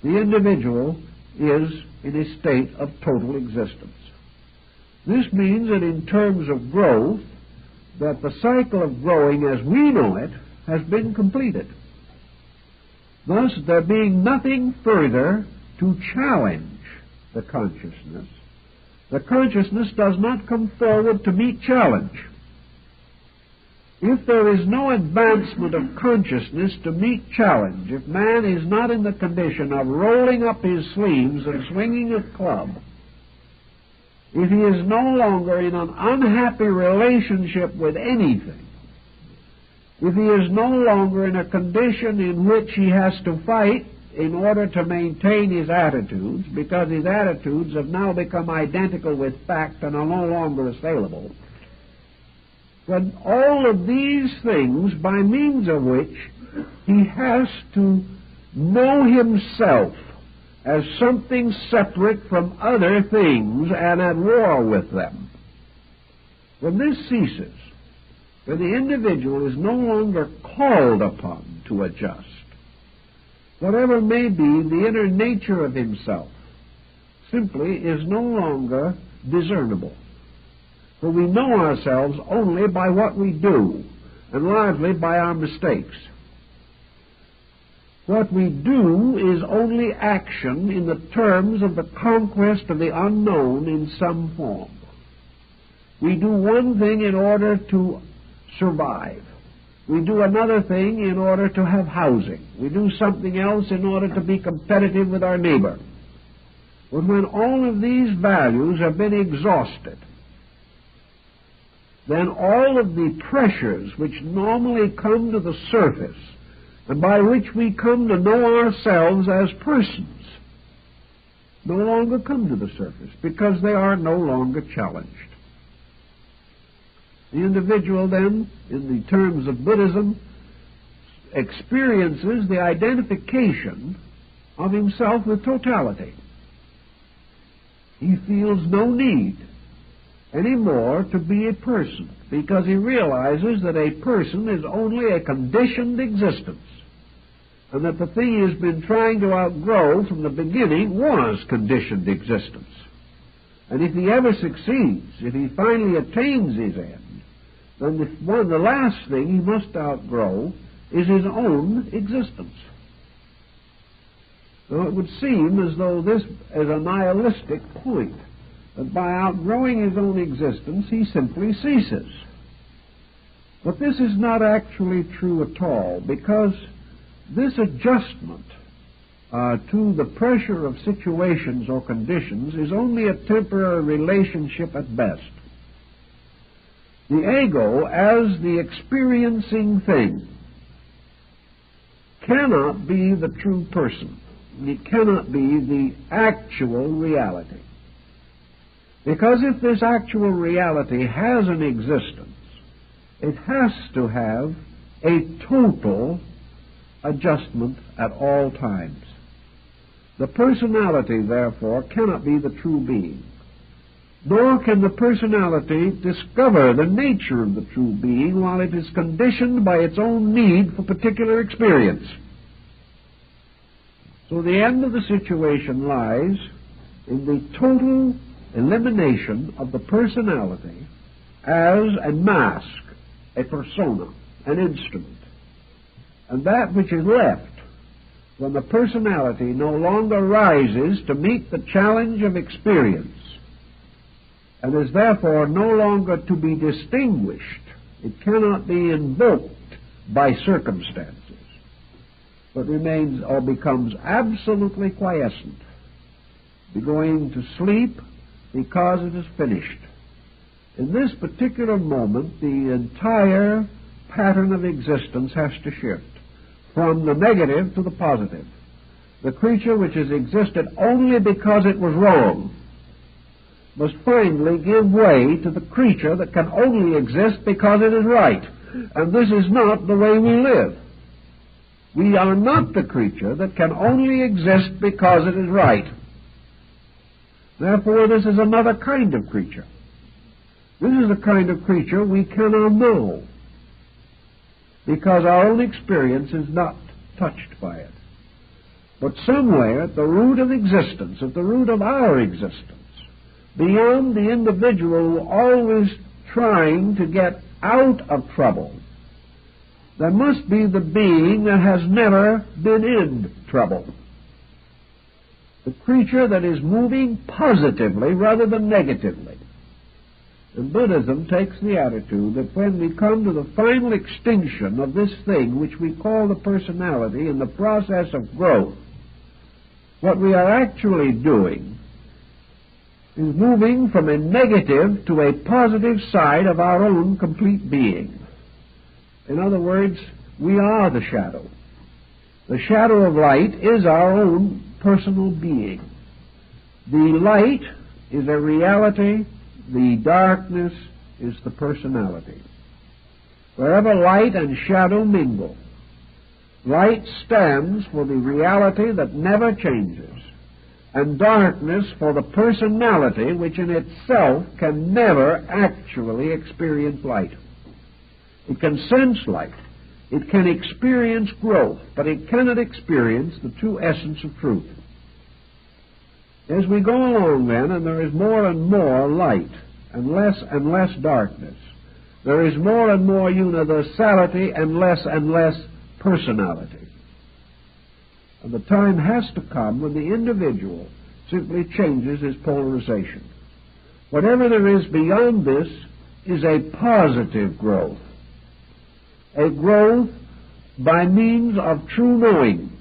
the individual is in a state of total existence. This means that in terms of growth, that the cycle of growing as we know it has been completed. Thus, there being nothing further to challenge the consciousness does not come forward to meet challenge. If there is no advancement of consciousness to meet challenge, if man is not in the condition of rolling up his sleeves and swinging a club, if he is no longer in an unhappy relationship with anything, if he is no longer in a condition in which he has to fight in order to maintain his attitudes, because his attitudes have now become identical with fact and are no longer assailable, then all of these things, by means of which he has to know himself as something separate from other things and at war with them, when this ceases, when the individual is no longer called upon to adjust, whatever may be the inner nature of himself simply is no longer discernible. For we know ourselves only by what we do, and largely by our mistakes. What we do is only action in the terms of the conquest of the unknown in some form. We do one thing in order to survive. We do another thing in order to have housing. We do something else in order to be competitive with our neighbor. But when all of these values have been exhausted, then all of the pressures which normally come to the surface and by which we come to know ourselves as persons no longer come to the surface because they are no longer challenged. The individual then, in the terms of Buddhism, experiences the identification of himself with totality. He feels no need anymore to be a person, because he realizes that a person is only a conditioned existence, and that the thing he has been trying to outgrow from the beginning was conditioned existence. And if he ever succeeds, if he finally attains his end, then the last thing he must outgrow is his own existence. So it would seem as though this is a nihilistic point, that by outgrowing his own existence, he simply ceases. But this is not actually true at all, because this adjustment to the pressure of situations or conditions is only a temporary relationship at best. The ego, as the experiencing thing, cannot be the true person. It cannot be the actual reality. Because if this actual reality has an existence, it has to have a total adjustment at all times. The personality, therefore, cannot be the true being. Nor can the personality discover the nature of the true being while it is conditioned by its own need for particular experience. So the end of the situation lies in the total elimination of the personality as a mask, a persona, an instrument. And that which is left when the personality no longer rises to meet the challenge of experience and is therefore no longer to be distinguished, it cannot be invoked by circumstances, but remains or becomes absolutely quiescent, going to sleep because it is finished. In this particular moment, the entire pattern of existence has to shift from the negative to the positive. The creature which has existed only because it was wrong must finally give way to the creature that can only exist because it is right. And this is not the way we live. We are not the creature that can only exist because it is right. Therefore, this is another kind of creature. This is the kind of creature we cannot know, because our own experience is not touched by it. But somewhere at the root of existence, at the root of our existence, beyond the individual always trying to get out of trouble, there must be the being that has never been in trouble. The creature that is moving positively rather than negatively. And Buddhism takes the attitude that when we come to the final extinction of this thing which we call the personality in the process of growth, what we are actually doing is moving from a negative to a positive side of our own complete being. In other words, we are the shadow. The shadow of light is our own personal being. The light is a reality. The darkness is the personality. Wherever light and shadow mingle, light stands for the reality that never changes, and darkness for the personality which in itself can never actually experience light. It can sense light. It can experience growth, but it cannot experience the true essence of truth. As we go along then, and there is more and more light and less darkness, there is more and more universality and less personality. And the time has to come when the individual simply changes his polarization. Whatever there is beyond this is a positive growth, a growth by means of true knowing,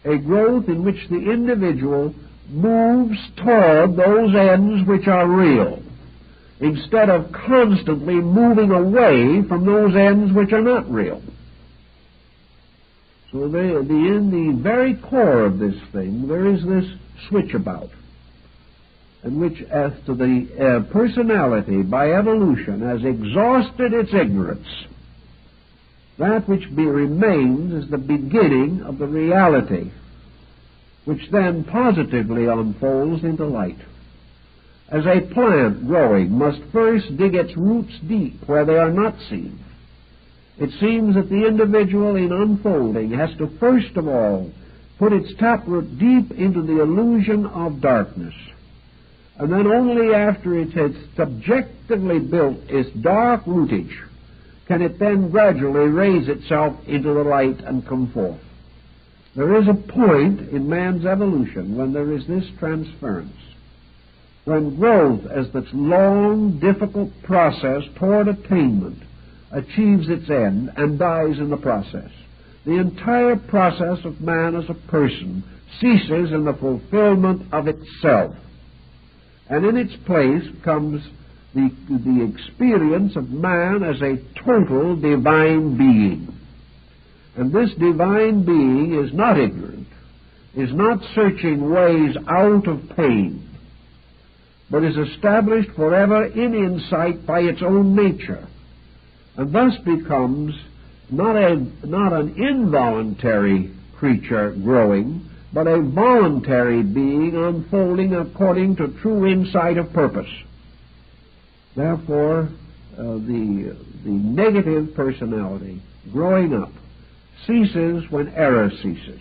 a growth in which the individual moves toward those ends which are real, instead of constantly moving away from those ends which are not real. So in the very core of this thing, there is this switch about, in which as to the personality by evolution has exhausted its ignorance, that which remains is the beginning of the reality, which then positively unfolds into light. As a plant growing must first dig its roots deep where they are not seen, it seems that the individual in unfolding has to first of all put its taproot deep into the illusion of darkness. And then only after it has subjectively built its dark rootage can it then gradually raise itself into the light and come forth. There is a point in man's evolution when there is this transference, when growth, as this long, difficult process toward attainment, achieves its end and dies in the process. The entire process of man as a person ceases in the fulfillment of itself, and in its place comes the experience of man as a total divine being. And this divine being is not ignorant, is not searching ways out of pain, but is established forever in insight by its own nature, and thus becomes not an involuntary creature growing, but a voluntary being unfolding according to true insight of purpose. Therefore, the negative personality growing up ceases when error ceases.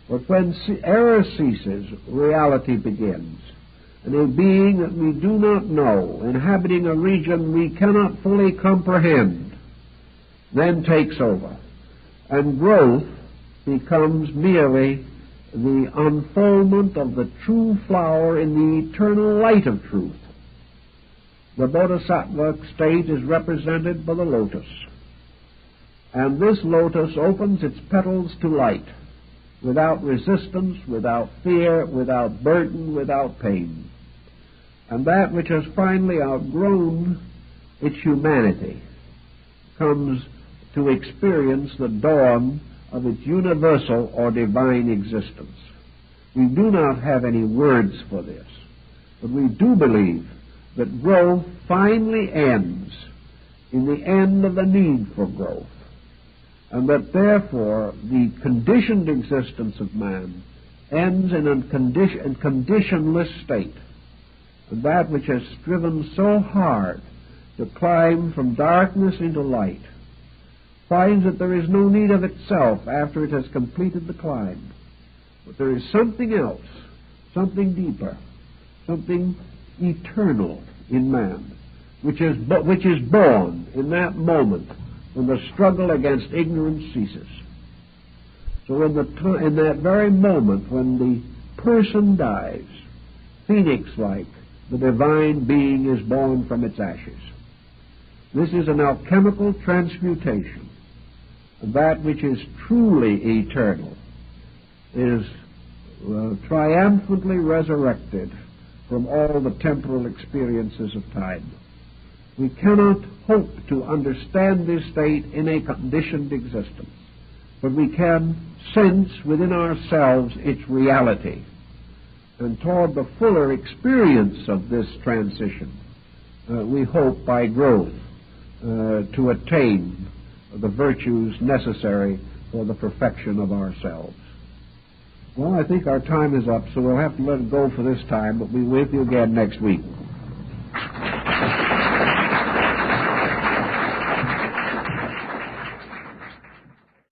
But when error ceases, reality begins. And a being that we do not know, inhabiting a region we cannot fully comprehend, then takes over. And growth becomes merely the unfoldment of the true flower in the eternal light of truth. The bodhisattva state is represented by the lotus. And this lotus opens its petals to light, without resistance, without fear, without burden, without pain. And that which has finally outgrown its humanity comes to experience the dawn of its universal or divine existence. We do not have any words for this, but we do believe that growth finally ends in the end of the need for growth, and that therefore the conditioned existence of man ends in a conditionless state, and that which has striven so hard to climb from darkness into light finds that there is no need of itself after it has completed the climb. But there is something else, something deeper, something eternal in man, which is born in that moment when the struggle against ignorance ceases. So in that very moment when the person dies, phoenix-like, the divine being is born from its ashes. This is an alchemical transmutation. That which is truly eternal is triumphantly resurrected from all the temporal experiences of time. We cannot hope to understand this state in a conditioned existence, but we can sense within ourselves its reality. And toward the fuller experience of this transition, we hope by growth to attain the virtues necessary for the perfection of ourselves. Well, I think our time is up, so we'll have to let it go for this time, but we'll be with you again next week.